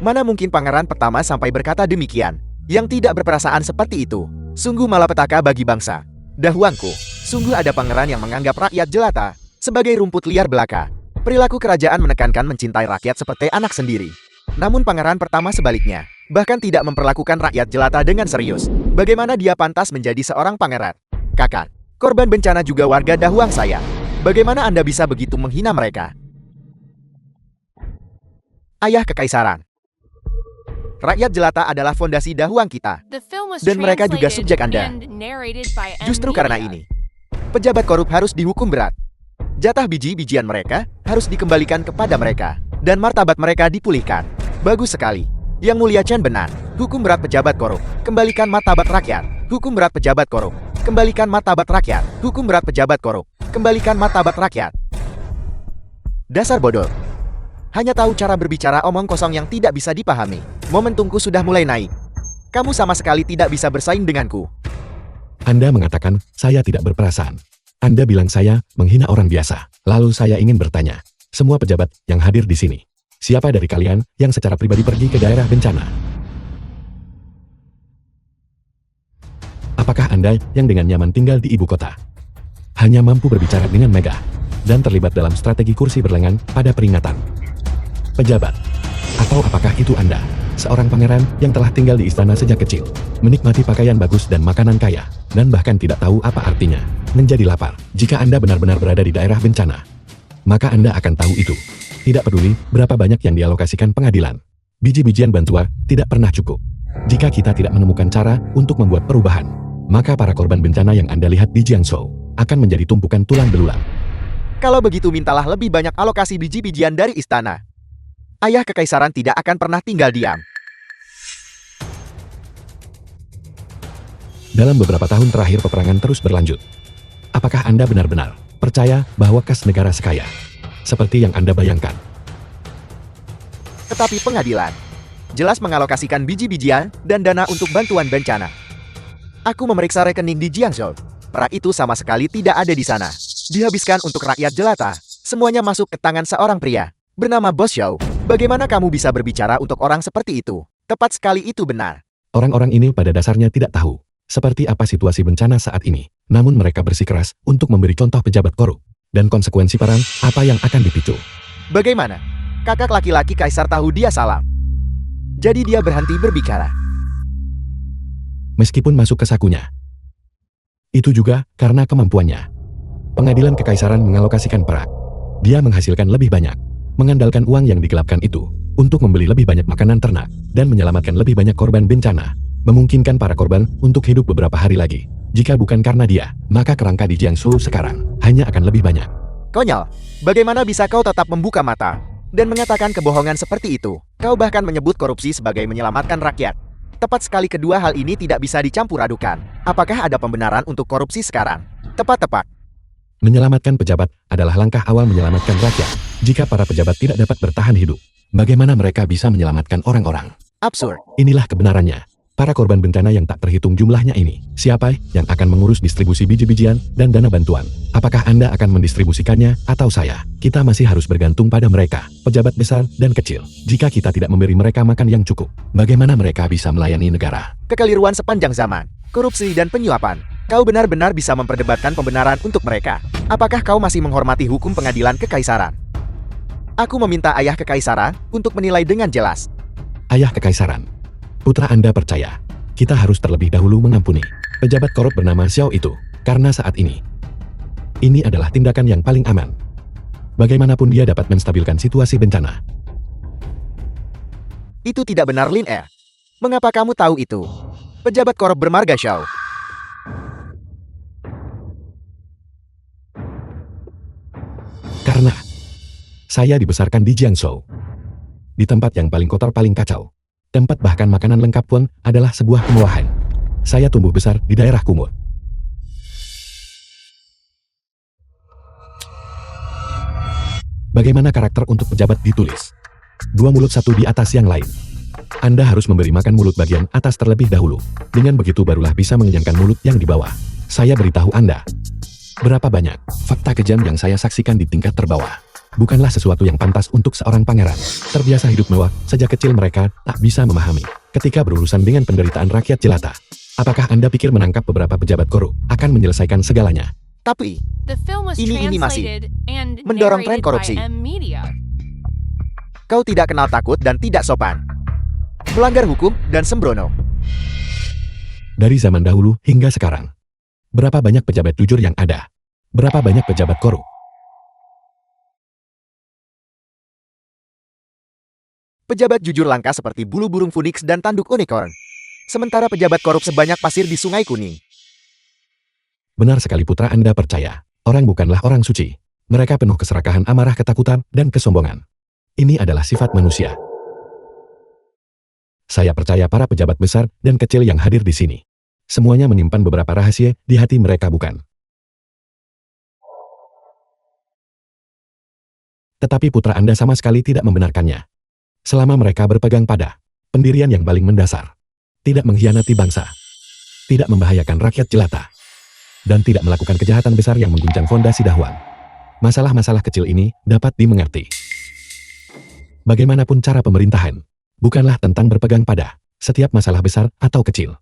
Mana mungkin pangeran pertama sampai berkata demikian? Yang tidak berperasaan seperti itu, sungguh malapetaka bagi bangsa. Dahuangku, sungguh ada pangeran yang menganggap rakyat jelata sebagai rumput liar belaka. Perilaku kerajaan menekankan mencintai rakyat seperti anak sendiri. Namun pangeran pertama sebaliknya, Bahkan tidak memperlakukan rakyat jelata dengan serius. Bagaimana dia pantas menjadi seorang pangeran? Kakak, korban bencana juga warga Dahuang saya. Bagaimana Anda bisa begitu menghina mereka? Ayah Kekaisaran. Rakyat jelata adalah fondasi Dahuang kita. Dan mereka juga subjek Anda. Justru karena ini, pejabat korup harus dihukum berat. Jatah biji-bijian mereka harus dikembalikan kepada mereka. Dan martabat mereka dipulihkan. Bagus sekali. Yang Mulia Chen benar. Hukum berat pejabat korup. Kembalikan martabat rakyat. Hukum berat pejabat korup. Kembalikan martabat rakyat. Hukum berat pejabat korup. Kembalikan martabat rakyat. Dasar bodoh. Hanya tahu cara berbicara omong kosong yang tidak bisa dipahami. Momentumku sudah mulai naik. Kamu sama sekali tidak bisa bersaing denganku. Anda mengatakan saya tidak berperasaan. Anda bilang saya menghina orang biasa. Lalu saya ingin bertanya, semua pejabat yang hadir di sini, siapa dari kalian yang secara pribadi pergi ke daerah bencana? Apakah Anda yang dengan nyaman tinggal di ibu kota hanya mampu berbicara dengan megah dan terlibat dalam strategi kursi berlengan pada peringatan pejabat? Atau apakah itu Anda, seorang pangeran yang telah tinggal di istana sejak kecil, menikmati pakaian bagus dan makanan kaya, dan bahkan tidak tahu apa artinya menjadi lapar? Jika Anda benar-benar berada di daerah bencana, maka Anda akan tahu itu. Tidak peduli berapa banyak yang dialokasikan pengadilan, biji-bijian bantuan tidak pernah cukup. Jika kita tidak menemukan cara untuk membuat perubahan, maka para korban bencana yang Anda lihat di Jiangsu akan menjadi tumpukan tulang belulang. Kalau begitu mintalah lebih banyak alokasi biji-bijian dari istana. Ayah Kekaisaran tidak akan pernah tinggal diam. Dalam beberapa tahun terakhir peperangan terus berlanjut. Apakah Anda benar-benar percaya bahwa kas negara sekaya seperti yang Anda bayangkan? Tetapi pengadilan jelas mengalokasikan biji-bijian dan dana untuk bantuan bencana. Aku memeriksa rekening di Jiangsu. Perak itu sama sekali tidak ada di sana. Dihabiskan untuk rakyat jelata. Semuanya masuk ke tangan seorang pria bernama Bos Xiao. Bagaimana kamu bisa berbicara untuk orang seperti itu? Tepat sekali, itu benar. Orang-orang ini pada dasarnya tidak tahu seperti apa situasi bencana saat ini. Namun mereka bersikeras untuk memberi contoh pejabat korup. Dan konsekuensi perang apa yang akan dipicu. Bagaimana? Kakak laki-laki kaisar tahu dia salah. Jadi dia berhenti berbicara. Meskipun masuk ke sakunya. Itu juga karena kemampuannya. Pengadilan kekaisaran mengalokasikan perak. Dia menghasilkan lebih banyak. Mengandalkan uang yang digelapkan itu untuk membeli lebih banyak makanan ternak dan menyelamatkan lebih banyak korban bencana. Memungkinkan para korban untuk hidup beberapa hari lagi. Jika bukan karena dia, maka kerangka di Jiangsu sekarang hanya akan lebih banyak. Konyol, bagaimana bisa kau tetap membuka mata dan mengatakan kebohongan seperti itu? Kau bahkan menyebut korupsi sebagai menyelamatkan rakyat. Tepat sekali, kedua hal ini tidak bisa dicampur adukan. Apakah ada pembenaran untuk korupsi sekarang? Tepat-tepat. Menyelamatkan pejabat adalah langkah awal menyelamatkan rakyat. Jika para pejabat tidak dapat bertahan hidup, bagaimana mereka bisa menyelamatkan orang-orang? Absurd. Inilah kebenarannya. Para korban bencana yang tak terhitung jumlahnya ini, siapa yang akan mengurus distribusi biji-bijian dan dana bantuan? Apakah Anda akan mendistribusikannya atau saya? Kita masih harus bergantung pada mereka, pejabat besar dan kecil. Jika kita tidak memberi mereka makan yang cukup, bagaimana mereka bisa melayani negara? Kekeliruan sepanjang zaman, korupsi dan penyuapan. Kau benar-benar bisa memperdebatkan pembenaran untuk mereka. Apakah kau masih menghormati hukum pengadilan kekaisaran? Aku meminta Ayah Kekaisaran untuk menilai dengan jelas. Ayah Kekaisaran, putra Anda percaya, kita harus terlebih dahulu mengampuni pejabat korup bernama Xiao itu, karena saat ini adalah tindakan yang paling aman. Bagaimanapun dia dapat menstabilkan situasi bencana. Itu tidak benar, Lin Er. Mengapa kamu tahu itu? Pejabat korup bermarga Xiao. Karena saya dibesarkan di Jiangsu, di tempat yang paling kotor, paling kacau. Tempat bahkan makanan lengkap pun adalah sebuah kemewahan. Saya tumbuh besar di daerah kumuh. Bagaimana karakter untuk pejabat ditulis? Dua mulut satu di atas yang lain. Anda harus memberi makan mulut bagian atas terlebih dahulu. Dengan begitu barulah bisa mengenyangkan mulut yang di bawah. Saya beritahu Anda, berapa banyak fakta kejam yang saya saksikan di tingkat terbawah. Bukanlah sesuatu yang pantas untuk seorang pangeran. Terbiasa hidup mewah, sejak kecil mereka tak bisa memahami ketika berurusan dengan penderitaan rakyat jelata. Apakah Anda pikir menangkap beberapa pejabat korup akan menyelesaikan segalanya? Tapi, ini masih mendorong tren korupsi. Kau tidak kenal takut dan tidak sopan. melanggar hukum, dan sembrono. Dari zaman dahulu hingga sekarang. Berapa banyak pejabat jujur yang ada? Berapa banyak pejabat korup? Pejabat jujur langka seperti bulu burung phoenix dan tanduk unicorn. Sementara pejabat korup sebanyak pasir di Sungai Kuning. Benar sekali putra Anda percaya. Orang bukanlah orang suci. Mereka penuh keserakahan, amarah, ketakutan, dan kesombongan. Ini adalah sifat manusia. Saya percaya para pejabat besar dan kecil yang hadir di sini. Semuanya menyimpan beberapa rahasia di hati mereka, bukan? Tetapi putra Anda sama sekali tidak membenarkannya. Selama mereka berpegang pada pendirian yang paling mendasar, tidak mengkhianati bangsa, tidak membahayakan rakyat jelata, dan tidak melakukan kejahatan besar yang mengguncang fondasi Dahuang. Masalah-masalah kecil ini dapat dimengerti. Bagaimanapun cara pemerintahan, bukanlah tentang berpegang pada setiap masalah besar atau kecil.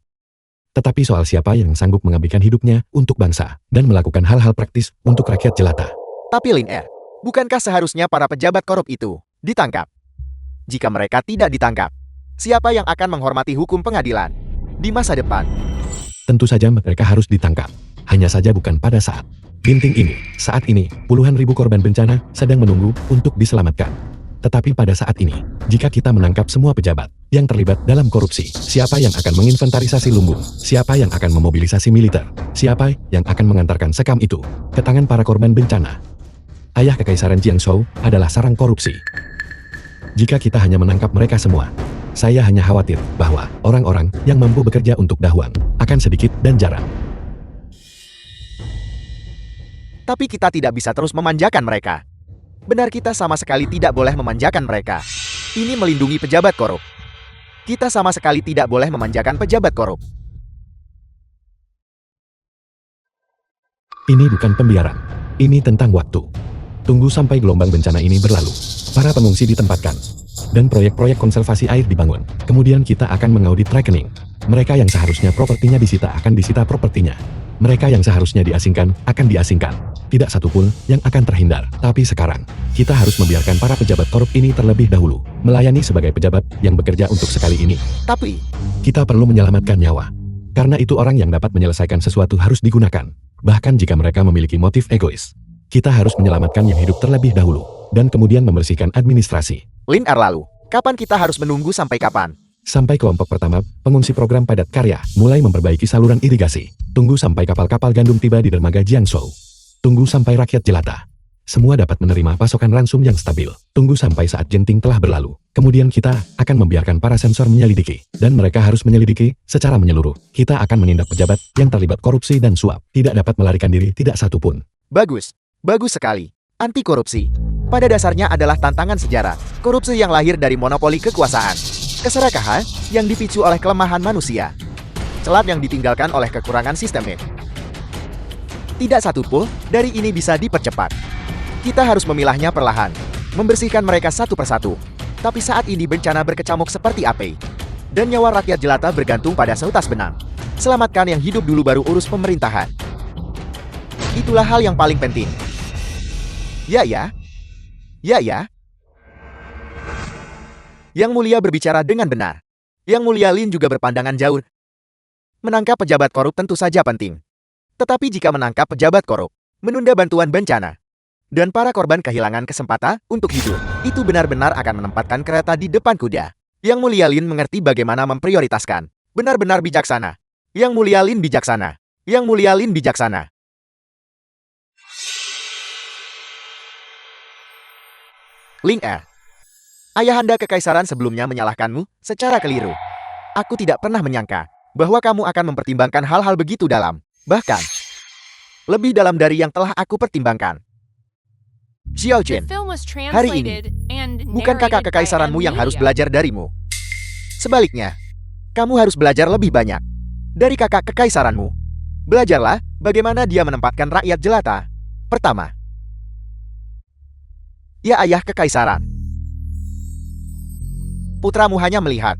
Tetapi soal siapa yang sanggup mengabdikan hidupnya untuk bangsa dan melakukan hal-hal praktis untuk rakyat jelata. Tapi Lin Er, bukankah seharusnya para pejabat korup itu ditangkap? Jika mereka tidak ditangkap, siapa yang akan menghormati hukum pengadilan di masa depan? Tentu saja mereka harus ditangkap. Hanya saja bukan pada saat binting ini. Saat ini, puluhan ribu korban bencana sedang menunggu untuk diselamatkan. Tetapi pada saat ini, jika kita menangkap semua pejabat yang terlibat dalam korupsi, siapa yang akan menginventarisasi lumbung? Siapa yang akan memobilisasi militer? Siapa yang akan mengantarkan sekam itu ke tangan para korban bencana? Ayah Kekaisaran Jiangzhou adalah sarang korupsi. Jika kita hanya menangkap mereka semua, saya hanya khawatir bahwa orang-orang yang mampu bekerja untuk Dahuang akan sedikit dan jarang. Tapi kita tidak bisa terus memanjakan mereka. Benar, kita sama sekali tidak boleh memanjakan mereka. Ini melindungi pejabat korup. Kita sama sekali tidak boleh memanjakan pejabat korup. Ini bukan pembiaran. Ini tentang waktu. Tunggu sampai gelombang bencana ini berlalu. Para pengungsi ditempatkan. Dan proyek-proyek konservasi air dibangun. Kemudian kita akan mengaudit rekening. Mereka yang seharusnya propertinya disita akan disita propertinya. Mereka yang seharusnya diasingkan akan diasingkan. Tidak satupun yang akan terhindar. Tapi sekarang, kita harus membiarkan para pejabat korup ini terlebih dahulu melayani sebagai pejabat yang bekerja untuk sekali ini. Tapi Kita perlu menyelamatkan nyawa. Karena itu orang yang dapat menyelesaikan sesuatu harus digunakan. Bahkan jika mereka memiliki motif egois. Kita harus menyelamatkan yang hidup terlebih dahulu. Dan kemudian membersihkan administrasi. Lin Er, lalu, kapan kita harus menunggu sampai kapan? Sampai kelompok pertama, pengungsi program padat karya, mulai memperbaiki saluran irigasi. Tunggu sampai kapal-kapal gandum tiba di dermaga Jiangzhou. Tunggu sampai rakyat jelata semua dapat menerima pasokan ransum yang stabil. Tunggu sampai saat jenting telah berlalu. Kemudian kita akan membiarkan para sensor menyelidiki. Dan mereka harus menyelidiki secara menyeluruh. Kita akan menindak pejabat yang terlibat korupsi dan suap. Tidak dapat melarikan diri, tidak satupun. Bagus. Bagus sekali. Anti korupsi pada dasarnya adalah tantangan sejarah. Korupsi yang lahir dari monopoli kekuasaan. Keserakahan yang dipicu oleh kelemahan manusia. Celah yang ditinggalkan oleh kekurangan sistemik. Tidak satu pun dari ini bisa dipercepat. Kita harus memilahnya perlahan, membersihkan mereka satu persatu. Tapi saat ini bencana berkecamuk seperti api. Dan nyawa rakyat jelata bergantung pada seutas benang. Selamatkan yang hidup dulu baru urus pemerintahan. Itulah hal yang paling penting. Ya. Yang Mulia berbicara dengan benar. Yang Mulia Lin juga berpandangan jauh. Menangkap pejabat korup tentu saja penting. Tetapi jika menangkap pejabat korup, menunda bantuan bencana, dan para korban kehilangan kesempatan untuk hidup, itu benar-benar akan menempatkan kereta di depan kuda. Yang Mulia Lin mengerti bagaimana memprioritaskan. Benar-benar bijaksana. Yang Mulia Lin bijaksana. Yang Mulia Lin bijaksana. Lin Er, ayahanda kekaisaran sebelumnya menyalahkanmu secara keliru. Aku tidak pernah menyangka bahwa kamu akan mempertimbangkan hal-hal begitu dalam. Bahkan, lebih dalam dari yang telah aku pertimbangkan. Xiao Jin, hari ini, bukan kakak kekaisaranmu yang harus belajar darimu. Sebaliknya, kamu harus belajar lebih banyak dari kakak kekaisaranmu. Belajarlah bagaimana dia menempatkan rakyat jelata. Pertama, ya ayah kekaisaran. Putramu hanya melihat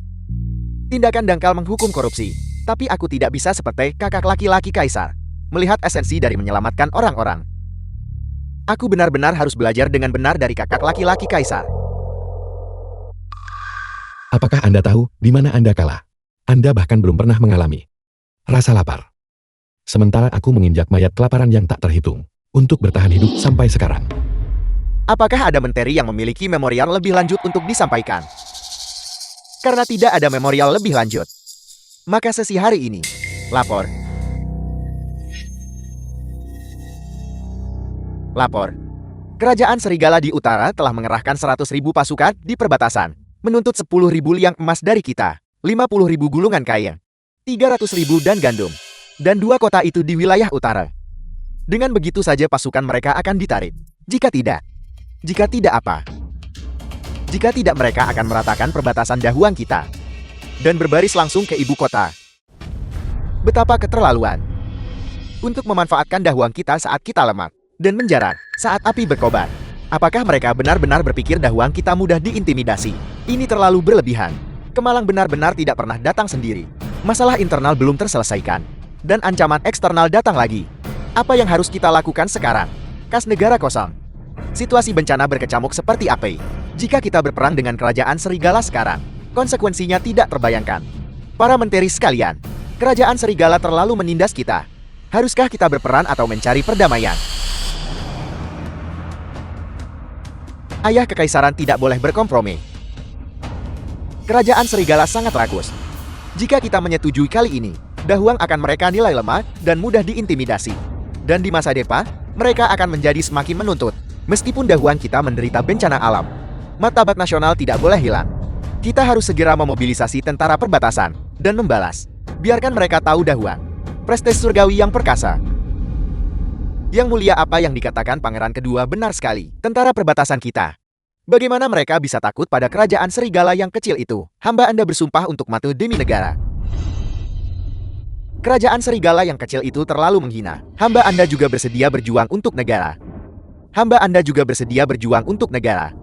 tindakan dangkal menghukum korupsi. Tapi aku tidak bisa seperti kakak laki-laki kaisar, melihat esensi dari menyelamatkan orang-orang. Aku benar-benar harus belajar dengan benar dari kakak laki-laki kaisar. Apakah Anda tahu di mana Anda kalah? Anda bahkan belum pernah mengalami rasa lapar. Sementara aku menginjak mayat kelaparan yang tak terhitung untuk bertahan hidup sampai sekarang. Apakah ada menteri yang memiliki memorial lebih lanjut untuk disampaikan? Karena tidak ada memorial lebih lanjut, maka sesi hari ini, lapor. Lapor. Kerajaan Serigala di utara telah mengerahkan 100.000 pasukan di perbatasan, menuntut 10.000 liang emas dari kita, 50.000 gulungan kain, 300.000 dan gandum, dan 2 kota itu di wilayah utara. Dengan begitu saja pasukan mereka akan ditarik. Jika tidak apa? Jika tidak mereka akan meratakan perbatasan Dahuang kita dan berbaris langsung ke ibu kota. Betapa keterlaluan. Untuk memanfaatkan Dahuang kita saat kita lemah dan menjarak saat api berkobar. Apakah mereka benar-benar berpikir Dahuang kita mudah diintimidasi? Ini terlalu berlebihan. Kemalang benar-benar tidak pernah datang sendiri. Masalah internal belum terselesaikan dan ancaman eksternal datang lagi. Apa yang harus kita lakukan sekarang? Kas negara kosong. Situasi bencana berkecamuk seperti apa? Jika kita berperang dengan kerajaan Serigala sekarang, konsekuensinya tidak terbayangkan. Para menteri sekalian, kerajaan Serigala terlalu menindas kita. Haruskah kita berperan atau mencari perdamaian? Ayah Kekaisaran tidak boleh berkompromi. Kerajaan Serigala sangat rakus. Jika kita menyetujui kali ini, Dahuang akan mereka nilai lemah dan mudah diintimidasi. Dan di masa depan, mereka akan menjadi semakin menuntut. Meskipun Dahuang kita menderita bencana alam, martabat nasional tidak boleh hilang. Kita harus segera memobilisasi tentara perbatasan dan membalas. Biarkan mereka tahu Dahuang, prestis surgawi yang perkasa. Yang mulia, apa yang dikatakan Pangeran Kedua benar sekali. Tentara perbatasan kita. Bagaimana mereka bisa takut pada kerajaan Serigala yang kecil itu? Hamba Anda bersumpah untuk mati demi negara. Kerajaan Serigala yang kecil itu terlalu menghina. Hamba Anda juga bersedia berjuang untuk negara. Hamba Anda juga bersedia berjuang untuk negara.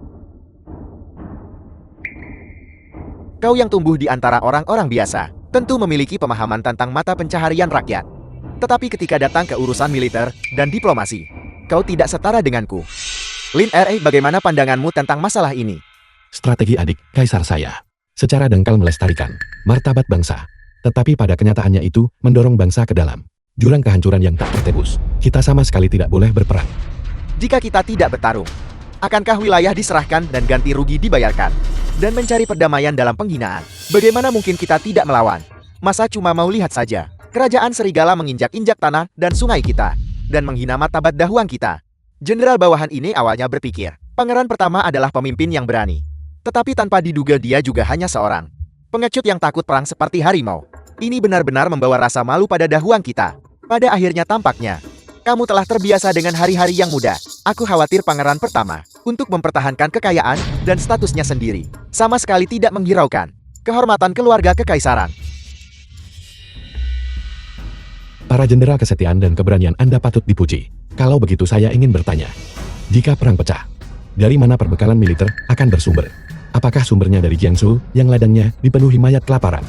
Kau yang tumbuh di antara orang-orang biasa, tentu memiliki pemahaman tentang mata pencaharian rakyat. Tetapi ketika datang ke urusan militer dan diplomasi, kau tidak setara denganku. Lin R.A., bagaimana pandanganmu tentang masalah ini? Strategi adik kaisar saya secara dangkal melestarikan martabat bangsa, tetapi pada kenyataannya itu mendorong bangsa ke dalam jurang kehancuran yang tak tertebus. Kita sama sekali tidak boleh berperang. Jika kita tidak bertarung, akankah wilayah diserahkan dan ganti rugi dibayarkan? Dan mencari perdamaian dalam penghinaan? Bagaimana mungkin kita tidak melawan? Masa cuma mau lihat saja? Kerajaan Serigala menginjak-injak tanah dan sungai kita, dan menghina martabat Dahuang kita. Jenderal bawahan ini awalnya berpikir, pangeran pertama adalah pemimpin yang berani. Tetapi tanpa diduga dia juga hanya seorang pengecut yang takut perang seperti harimau. Ini benar-benar membawa rasa malu pada Dahuang kita. Pada akhirnya tampaknya, kamu telah terbiasa dengan hari-hari yang mudah. Aku khawatir pangeran pertama, untuk mempertahankan kekayaan dan statusnya sendiri, sama sekali tidak menghiraukan kehormatan keluarga kekaisaran. Para jenderal, kesetiaan dan keberanian Anda patut dipuji. Kalau begitu saya ingin bertanya, jika perang pecah, dari mana perbekalan militer akan bersumber? Apakah sumbernya dari Jiangsu yang ladangnya dipenuhi mayat kelaparan?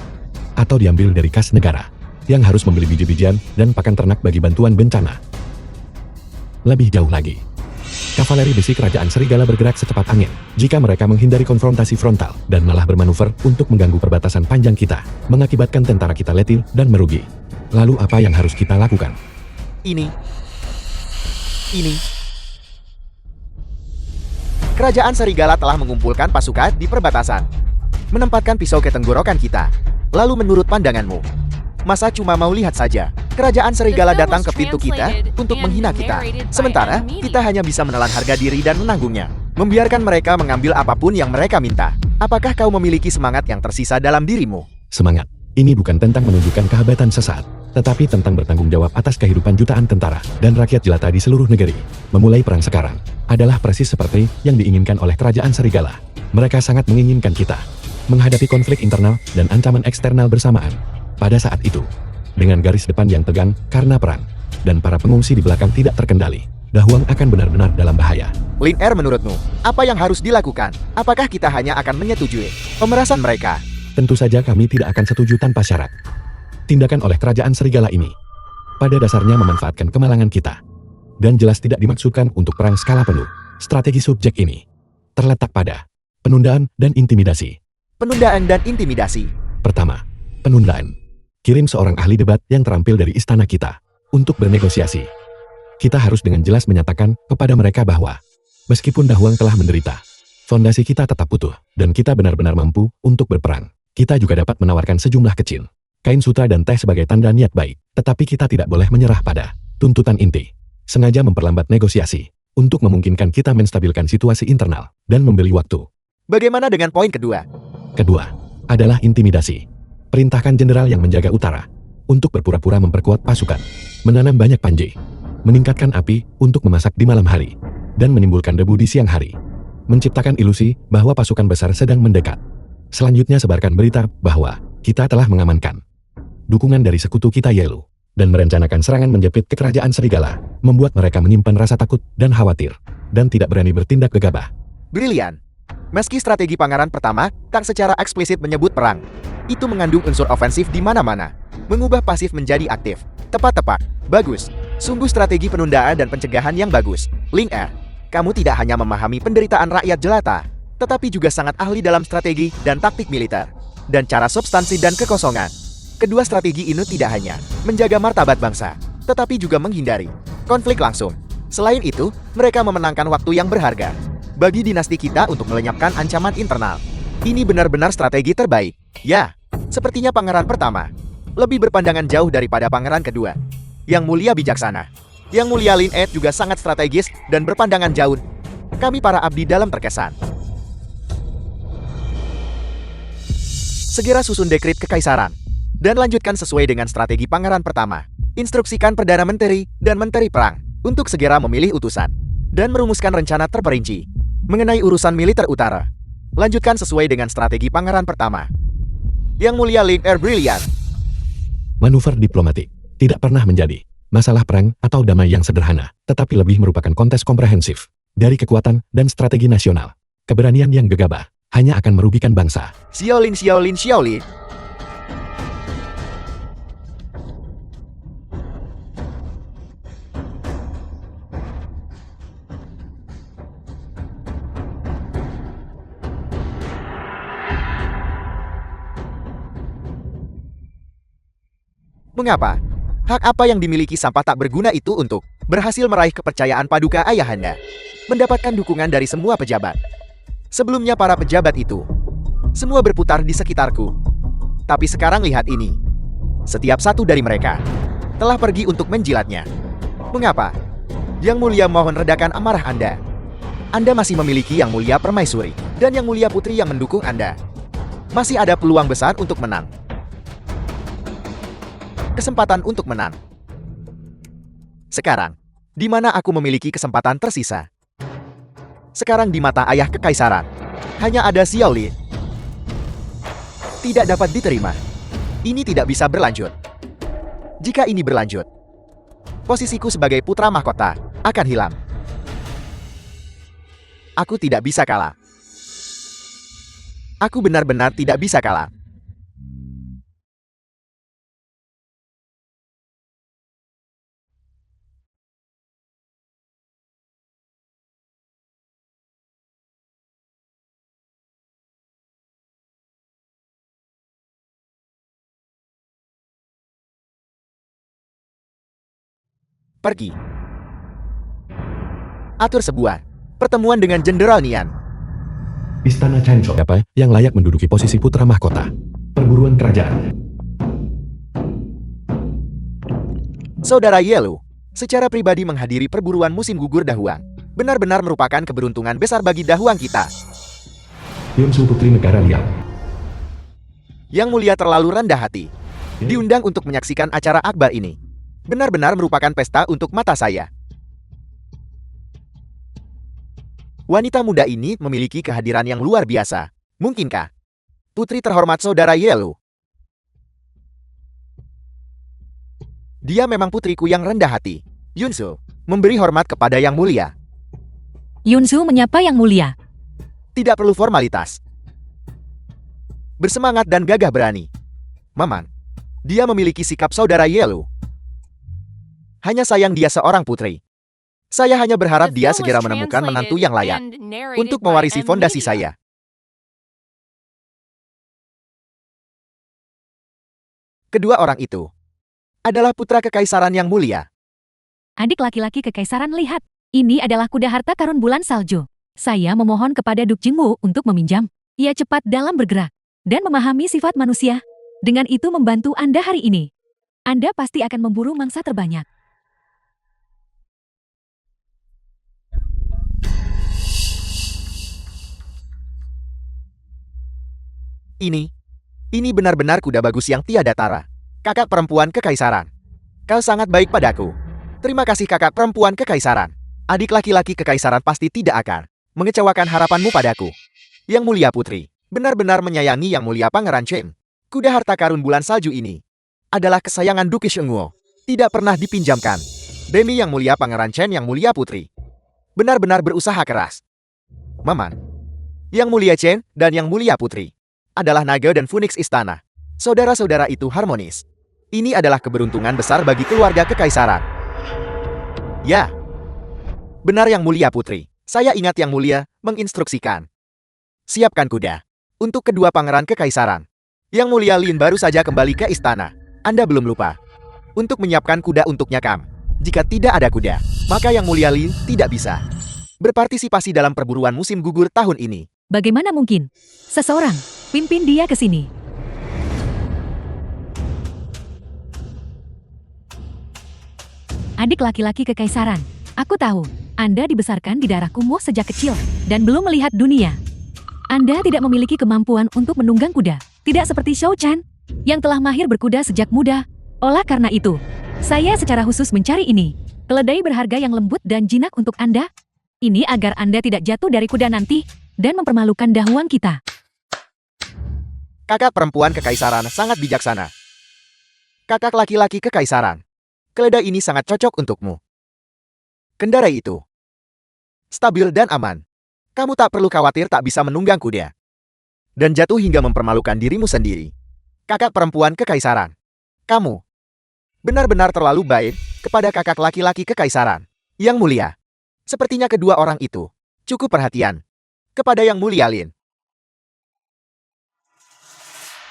Atau diambil dari kas negara yang harus membeli biji-bijian dan pakan ternak bagi bantuan bencana? Lebih jauh lagi, kavaleri besi kerajaan Serigala bergerak secepat angin. Jika mereka menghindari konfrontasi frontal dan malah bermanuver untuk mengganggu perbatasan panjang kita, mengakibatkan tentara kita letih dan merugi. Lalu apa yang harus kita lakukan? Ini. Kerajaan Serigala telah mengumpulkan pasukan di perbatasan, menempatkan pisau ke tenggorokan kita. Lalu menurut pandanganmu, masa cuma mau lihat saja? Kerajaan Serigala datang ke pintu kita untuk menghina kita. Sementara, kita hanya bisa menelan harga diri dan menanggungnya. Membiarkan mereka mengambil apapun yang mereka minta. Apakah kau memiliki semangat yang tersisa dalam dirimu? Semangat. Ini bukan tentang menunjukkan kehebatan sesaat, tetapi tentang bertanggung jawab atas kehidupan jutaan tentara dan rakyat jelata di seluruh negeri. Memulai perang sekarang adalah persis seperti yang diinginkan oleh kerajaan Serigala. Mereka sangat menginginkan kita menghadapi konflik internal dan ancaman eksternal bersamaan. Pada saat itu, dengan garis depan yang tegang karena perang, dan para pengungsi di belakang tidak terkendali, Dahuang akan benar-benar dalam bahaya. Lin R, menurutmu, apa yang harus dilakukan? Apakah kita hanya akan menyetujui pemerasan mereka? Tentu saja kami tidak akan setuju tanpa syarat. Tindakan oleh kerajaan Serigala ini pada dasarnya memanfaatkan kemalangan kita, dan jelas tidak dimaksudkan untuk perang skala penuh. Strategi subjek ini terletak pada penundaan dan intimidasi. penundaan dan intimidasi. Pertama, penundaan. Kirim seorang ahli debat yang terampil dari istana kita untuk bernegosiasi. Kita harus dengan jelas menyatakan kepada mereka bahwa meskipun Dahuang telah menderita, fondasi kita tetap utuh dan kita benar-benar mampu untuk berperang. Kita juga dapat menawarkan sejumlah kecil kain sutra dan teh sebagai tanda niat baik, tetapi kita tidak boleh menyerah pada tuntutan inti. Sengaja memperlambat negosiasi untuk memungkinkan kita menstabilkan situasi internal dan membeli waktu. Bagaimana dengan poin kedua? Kedua, adalah intimidasi. Perintahkan jenderal yang menjaga utara untuk berpura-pura memperkuat pasukan, menanam banyak panji, meningkatkan api untuk memasak di malam hari, dan menimbulkan debu di siang hari. Menciptakan ilusi bahwa pasukan besar sedang mendekat. Selanjutnya sebarkan berita bahwa kita telah mengamankan dukungan dari sekutu kita Yelu, dan merencanakan serangan menjepit ke kerajaan serigala, membuat mereka menyimpan rasa takut dan khawatir, dan tidak berani bertindak gegabah. Brilian. Meski strategi pangeran pertama tak secara eksplisit menyebut perang, itu mengandung unsur ofensif di mana-mana. Mengubah pasif menjadi aktif. Tepat-tepat. Bagus. Sungguh strategi penundaan dan pencegahan yang bagus. Ling Er, kamu tidak hanya memahami penderitaan rakyat jelata, tetapi juga sangat ahli dalam strategi dan taktik militer, dan cara substansi dan kekosongan. Kedua strategi ini tidak hanya menjaga martabat bangsa, tetapi juga menghindari konflik langsung. Selain itu, mereka memenangkan waktu yang berharga bagi dinasti kita untuk melenyapkan ancaman internal. Ini benar-benar strategi terbaik. Ya, sepertinya pangeran pertama lebih berpandangan jauh daripada pangeran kedua. Yang mulia bijaksana. Yang mulia Lin Ed juga sangat strategis dan berpandangan jauh. Kami para abdi dalam terkesan. Segera susun dekrit kekaisaran dan lanjutkan sesuai dengan strategi pangeran pertama. Instruksikan Perdana Menteri dan Menteri Perang untuk segera memilih utusan dan merumuskan rencana terperinci mengenai urusan militer utara. Lanjutkan sesuai dengan strategi pangeran pertama. Yang mulia Ling Er Brilian. Manuver diplomatik tidak pernah menjadi masalah perang atau damai yang sederhana, tetapi lebih merupakan kontes komprehensif dari kekuatan dan strategi nasional. Keberanian yang gegabah hanya akan merugikan bangsa. Xiaolin, Xiaolin, Xiaolin. Mengapa? Hak apa yang dimiliki sampah tak berguna itu untuk berhasil meraih kepercayaan paduka ayahanda? Mendapatkan dukungan dari semua pejabat. Sebelumnya para pejabat itu semua berputar di sekitarku. Tapi sekarang lihat ini. Setiap satu dari mereka telah pergi untuk menjilatnya. Mengapa? Yang mulia mohon redakan amarah Anda. Anda masih memiliki Yang Mulia Permaisuri dan Yang Mulia Putri yang mendukung Anda. Masih ada peluang besar untuk menang. Kesempatan untuk menang. Sekarang, di mana aku memiliki kesempatan tersisa? Sekarang di mata ayah kekaisaran, hanya ada Xiaoli. Tidak dapat diterima. Ini tidak bisa berlanjut. Jika ini berlanjut, posisiku sebagai putra mahkota akan hilang. Aku tidak bisa kalah. Aku benar-benar tidak bisa kalah. Pergi. Atur sebuah pertemuan dengan Jenderal Nian. Istana Chansho. Siapa yang layak menduduki posisi putra mahkota? Perburuan kerajaan. Saudara Yelu, secara pribadi menghadiri perburuan musim gugur Dahuang benar-benar merupakan keberuntungan besar bagi Dahuang kita. Yunsu Putri Negara Liao. Yang mulia terlalu rendah hati. Diundang untuk menyaksikan acara akbar ini. Benar-benar merupakan pesta untuk mata saya. Wanita muda ini memiliki kehadiran yang luar biasa. Mungkinkah? Putri terhormat Saudara Yelu. Dia memang putriku yang rendah hati. Yunsu memberi hormat kepada Yang Mulia. Yunsu menyapa Yang Mulia. Tidak perlu formalitas. Bersemangat dan gagah berani. Maman, dia memiliki sikap Saudara Yelu. Hanya sayang dia seorang putri. Saya hanya berharap dia segera menemukan menantu yang layak untuk mewarisi fondasi saya. Kedua orang itu adalah putra kekaisaran yang mulia. Adik laki-laki kekaisaran, lihat. Ini adalah kuda harta karun bulan salju. Saya memohon kepada Duk Jingwu untuk meminjam. Ia cepat dalam bergerak dan memahami sifat manusia. Dengan itu membantu Anda hari ini. Anda pasti akan memburu mangsa terbanyak. Ini benar-benar kuda bagus yang tiada tara. Kakak perempuan kekaisaran. Kau sangat baik padaku. Terima kasih kakak perempuan kekaisaran. Adik laki-laki kekaisaran pasti tidak akan mengecewakan harapanmu padaku. Yang mulia putri, benar-benar menyayangi yang mulia Pangeran Chen. Kuda harta karun bulan salju ini adalah kesayangan Duke Shengguo. Tidak pernah dipinjamkan. Demi yang mulia Pangeran Chen, yang mulia putri benar-benar berusaha keras. Maman, yang mulia Chen dan yang mulia putri adalah naga dan Phoenix istana. Saudara-saudara itu harmonis. Ini adalah keberuntungan besar bagi keluarga kekaisaran. Ya, benar yang mulia putri. Saya ingat yang mulia menginstruksikan. Siapkan kuda untuk kedua pangeran kekaisaran. Yang mulia Lin baru saja kembali ke istana. Anda belum lupa untuk menyiapkan kuda untuknya, Kam. Jika tidak ada kuda, maka yang mulia Lin tidak bisa berpartisipasi dalam perburuan musim gugur tahun ini. Bagaimana mungkin? Seseorang pimpin dia ke sini. Adik laki-laki kekaisaran, aku tahu Anda dibesarkan di daerah kumuh sejak kecil dan belum melihat dunia. Anda tidak memiliki kemampuan untuk menunggang kuda, tidak seperti Shou Chan yang telah mahir berkuda sejak muda. Oleh karena itu, saya secara khusus mencari ini, keledai berharga yang lembut dan jinak untuk Anda. Ini agar Anda tidak jatuh dari kuda nanti dan mempermalukan dahuang kita. Kakak perempuan kekaisaran sangat bijaksana. Kakak laki-laki kekaisaran, keledai ini sangat cocok untukmu. Kendarai itu stabil dan aman. Kamu tak perlu khawatir tak bisa menunggang kuda dan jatuh hingga mempermalukan dirimu sendiri. Kakak perempuan kekaisaran, kamu benar-benar terlalu baik kepada kakak laki-laki kekaisaran. Yang mulia, sepertinya kedua orang itu cukup perhatian kepada yang mulia Lin.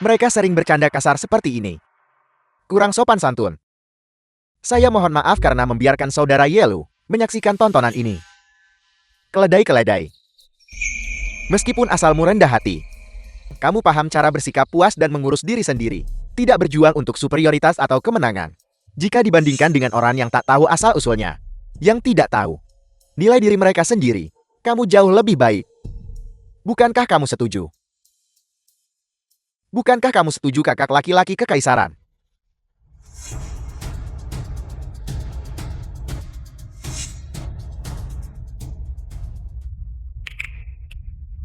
Mereka sering bercanda kasar seperti ini. Kurang sopan santun. Saya mohon maaf karena membiarkan saudara Yelu menyaksikan tontonan ini. Keledai-keledai, meskipun asalmu rendah hati, kamu paham cara bersikap puas dan mengurus diri sendiri, tidak berjuang untuk superioritas atau kemenangan. Jika dibandingkan dengan orang yang tak tahu asal-usulnya, yang tidak tahu nilai diri mereka sendiri, kamu jauh lebih baik. Bukankah kamu setuju? Bukankah kamu setuju kakak laki-laki kekaisaran?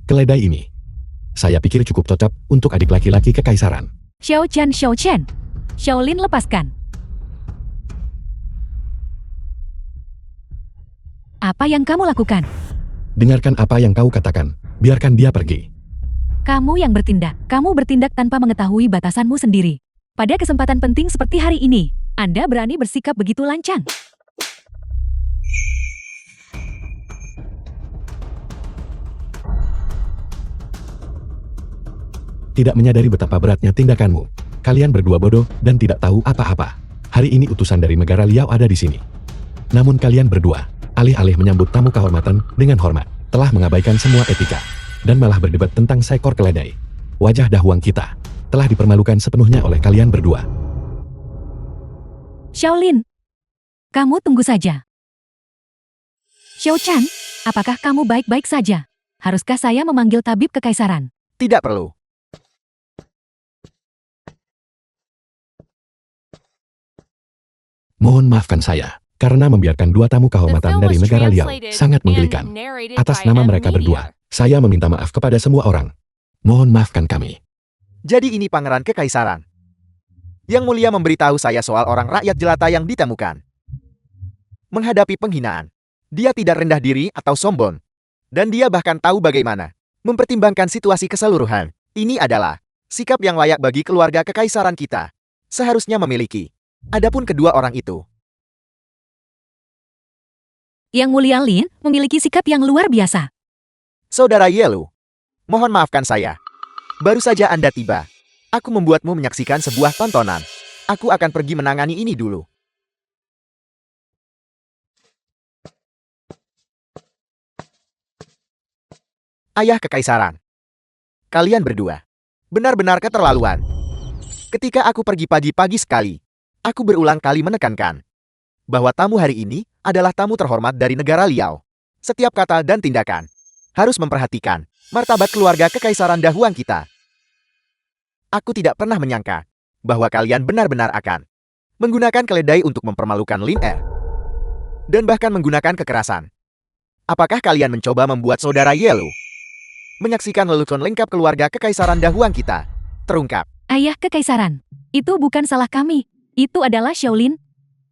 Keledai ini, saya pikir cukup cocok untuk adik laki-laki kekaisaran. Xiao Chen, Shaolin lepaskan. Apa yang kamu lakukan? Dengarkan apa yang kau katakan, biarkan dia pergi. Kamu yang bertindak. Kamu bertindak tanpa mengetahui batasanmu sendiri. Pada kesempatan penting seperti hari ini, Anda berani bersikap begitu lancang. Tidak menyadari betapa beratnya tindakanmu. Kalian berdua bodoh dan tidak tahu apa-apa. Hari ini utusan dari negara Liao ada di sini. Namun kalian berdua, alih-alih menyambut tamu kehormatan dengan hormat, telah mengabaikan semua etika dan malah berdebat tentang seekor keledai. Wajah dahuang kita telah dipermalukan sepenuhnya oleh kalian berdua. Shaolin, kamu tunggu saja. Xiao Chan, apakah kamu baik-baik saja? Haruskah saya memanggil tabib kekaisaran? Tidak perlu. Mohon maafkan saya, karena membiarkan dua tamu kehormatan dari negara Liao sangat menggelikan. Atas nama mereka berdua, saya meminta maaf kepada semua orang. Mohon maafkan kami. Jadi ini pangeran kekaisaran. Yang mulia memberitahu saya soal orang rakyat jelata yang ditemukan. Menghadapi penghinaan, dia tidak rendah diri atau sombong. Dan dia bahkan tahu bagaimana mempertimbangkan situasi keseluruhan. Ini adalah sikap yang layak bagi keluarga kekaisaran kita. Seharusnya memiliki. Adapun kedua orang itu, Yang mulia Lin memiliki sikap yang luar biasa. Saudara Yelu, mohon maafkan saya. Baru saja Anda tiba. Aku membuatmu menyaksikan sebuah tontonan Aku akan pergi menangani ini dulu. Ayah Kekaisaran. Kalian berdua benar-benar keterlaluan. Ketika aku pergi pagi-pagi sekali, aku berulang kali menekankan bahwa tamu hari ini adalah tamu terhormat dari negara Liao. Setiap kata dan tindakan harus memperhatikan martabat keluarga Kekaisaran Dahuang kita. Aku tidak pernah menyangka bahwa kalian benar-benar akan menggunakan keledai untuk mempermalukan Lin Er. Dan bahkan menggunakan kekerasan. Apakah kalian mencoba membuat saudara Yelu menyaksikan lelucon lengkap keluarga Kekaisaran Dahuang kita terungkap? Ayah Kekaisaran, itu bukan salah kami. Itu adalah Xiaolin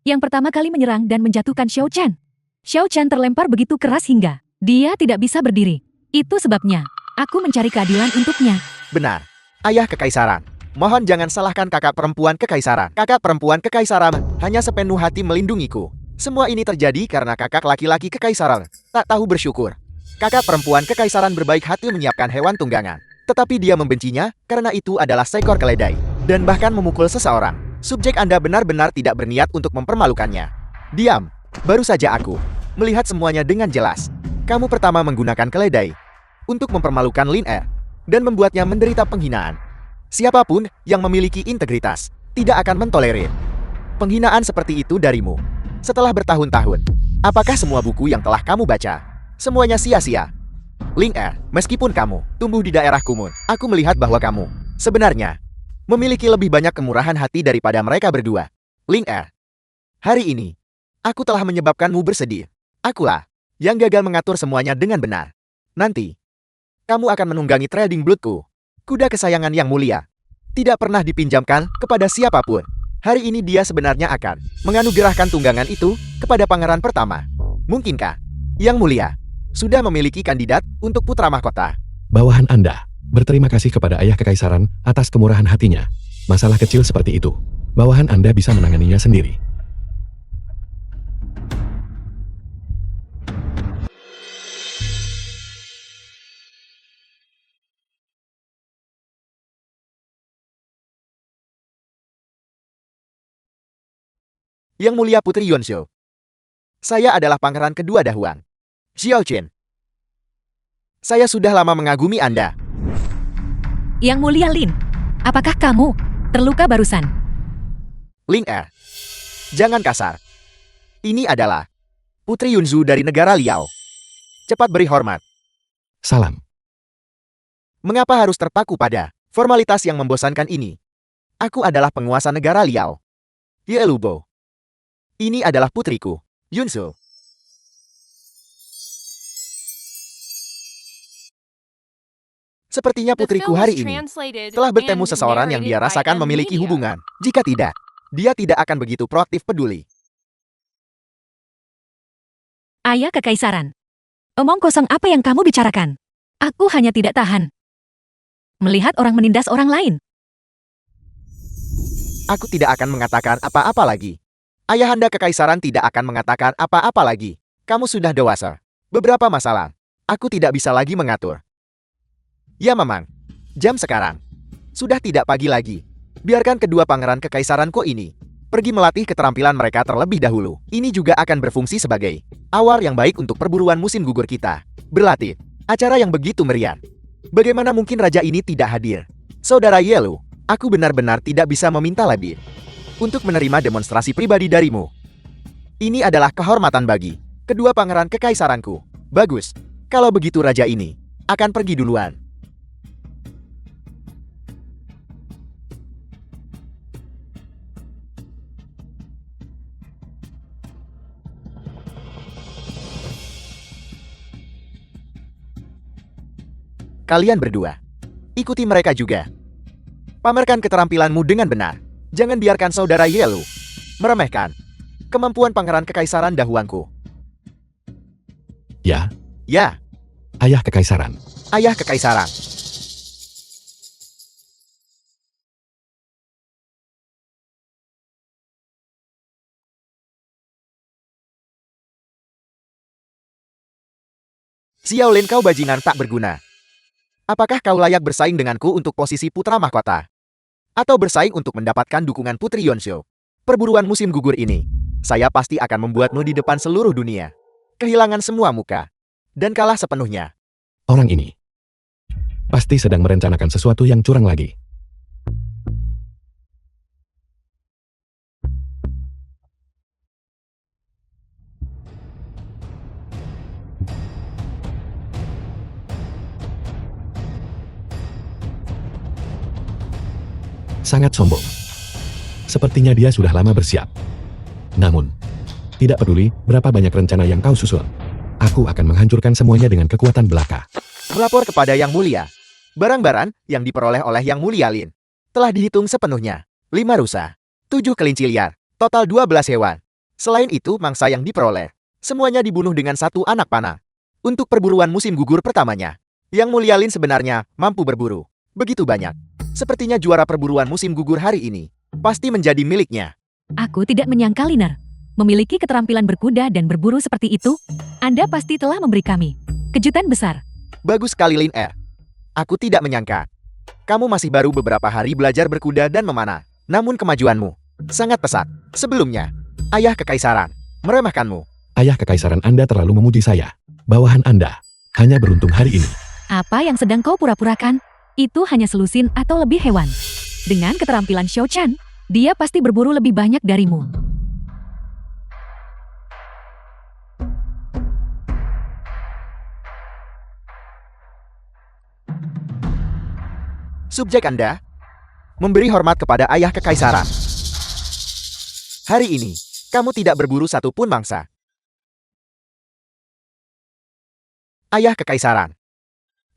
yang pertama kali menyerang dan menjatuhkan Xiao Chen. Xiao Chen terlempar begitu keras hingga dia tidak bisa berdiri. Itu sebabnya aku mencari keadilan untuknya. Benar. Ayah Kekaisaran, mohon jangan salahkan kakak perempuan Kekaisaran. Kakak perempuan Kekaisaran hanya sepenuh hati melindungiku. Semua ini terjadi karena kakak laki-laki Kekaisaran tak tahu bersyukur. Kakak perempuan Kekaisaran berbaik hati menyiapkan hewan tunggangan. Tetapi dia membencinya karena itu adalah seekor keledai. Dan bahkan memukul seseorang. Subjek Anda benar-benar tidak berniat untuk mempermalukannya. Diam. Baru saja aku melihat semuanya dengan jelas. Kamu pertama menggunakan keledai untuk mempermalukan Lin Er dan membuatnya menderita penghinaan. Siapapun yang memiliki integritas tidak akan mentolerir penghinaan seperti itu darimu. Setelah bertahun-tahun, apakah semua buku yang telah kamu baca semuanya sia-sia? Lin Er, meskipun kamu tumbuh di daerah Kumun, aku melihat bahwa kamu sebenarnya memiliki lebih banyak kemurahan hati daripada mereka berdua. Lin Er, hari ini aku telah menyebabkanmu bersedih. Akulah yang gagal mengatur semuanya dengan benar. Nanti kamu akan menunggangi trading bloodku. Kuda kesayangan yang mulia tidak pernah dipinjamkan kepada siapapun. Hari ini dia sebenarnya akan menganugerahkan tunggangan itu kepada pangeran pertama. Mungkinkah Yang Mulia sudah memiliki kandidat untuk putra mahkota? Bawahan Anda berterima kasih kepada Ayah Kekaisaran atas kemurahan hatinya. Masalah kecil seperti itu, bawahan Anda bisa menanganinya sendiri. Yang Mulia Putri Yunzhou. Saya adalah pangeran kedua Dahuang, Xiao Chen. Saya sudah lama mengagumi Anda. Yang Mulia Lin, apakah kamu terluka barusan? Lin Er, jangan kasar. Ini adalah Putri Yunzhou dari negara Liao. Cepat beri hormat. Salam. Mengapa harus terpaku pada formalitas yang membosankan ini? Aku adalah penguasa negara Liao. Ye Lubo. Ini adalah putriku, Yunzhou. Sepertinya putriku hari ini telah bertemu seseorang yang dia rasakan memiliki hubungan. Jika tidak, dia tidak akan begitu proaktif peduli. Ayah Kekaisaran, omong kosong apa yang kamu bicarakan? Aku hanya tidak tahan melihat orang menindas orang lain. Aku tidak akan mengatakan apa-apa lagi. Ayahanda Kekaisaran tidak akan mengatakan apa-apa lagi. Kamu sudah dewasa. Beberapa masalah aku tidak bisa lagi mengatur. Ya memang, jam sekarang sudah tidak pagi lagi. Biarkan kedua pangeran Kekaisaranku ini pergi melatih keterampilan mereka terlebih dahulu. Ini juga akan berfungsi sebagai awal yang baik untuk perburuan musim gugur kita. Berlatih, acara yang begitu meriah. Bagaimana mungkin raja ini tidak hadir? Saudara Yelu, aku benar-benar tidak bisa meminta lebih untuk menerima demonstrasi pribadi darimu. Ini adalah kehormatan bagi kedua pangeran Kekaisaranku. Bagus, kalau begitu raja ini akan pergi duluan. Kalian berdua, ikuti mereka juga. Pamerkan keterampilanmu dengan benar. Jangan biarkan saudara Yelu meremehkan kemampuan pangeran Kekaisaran Dahuangku. Ya, Ya, Ayah Kekaisaran. Ayah Kekaisaran. Xiaolin, kau bajingan tak berguna. Apakah kau layak bersaing denganku untuk posisi putra mahkota? atau bersaing untuk mendapatkan dukungan Putri Yonsho. Perburuan musim gugur ini, saya pasti akan membuatmu di depan seluruh dunia. Kehilangan semua muka. Dan kalah sepenuhnya. Orang ini pasti sedang merencanakan sesuatu yang curang lagi. Sangat sombong. Sepertinya dia sudah lama bersiap. Namun, tidak peduli berapa banyak rencana yang kau susun. Aku akan menghancurkan semuanya dengan kekuatan belaka. Melapor kepada Yang Mulia. Barang-barang yang diperoleh oleh Yang Mulia Lin telah dihitung sepenuhnya. 5 rusa, 7 kelinci liar, total 12 hewan. Selain itu, mangsa yang diperoleh semuanya dibunuh dengan 1 anak panah. Untuk perburuan musim gugur pertamanya, Yang Mulia Lin sebenarnya mampu berburu begitu banyak. Sepertinya juara perburuan musim gugur hari ini pasti menjadi miliknya. Aku tidak menyangka Liner memiliki keterampilan berkuda dan berburu seperti itu. Anda pasti telah memberi kami kejutan besar. Bagus sekali Lin Er. Aku tidak menyangka. Kamu masih baru beberapa hari belajar berkuda dan memanah. Namun kemajuanmu sangat pesat. Sebelumnya, ayah kekaisaran meremehkanmu. Ayah kekaisaran Anda terlalu memuji saya. Bawahan Anda hanya beruntung hari ini. Apa yang sedang kau pura-purakan? Itu hanya selusin atau lebih hewan. Dengan keterampilan Xiao Chan, dia pasti berburu lebih banyak darimu. Subjek Anda memberi hormat kepada ayah kekaisaran. Hari ini, kamu tidak berburu satupun mangsa. Ayah kekaisaran.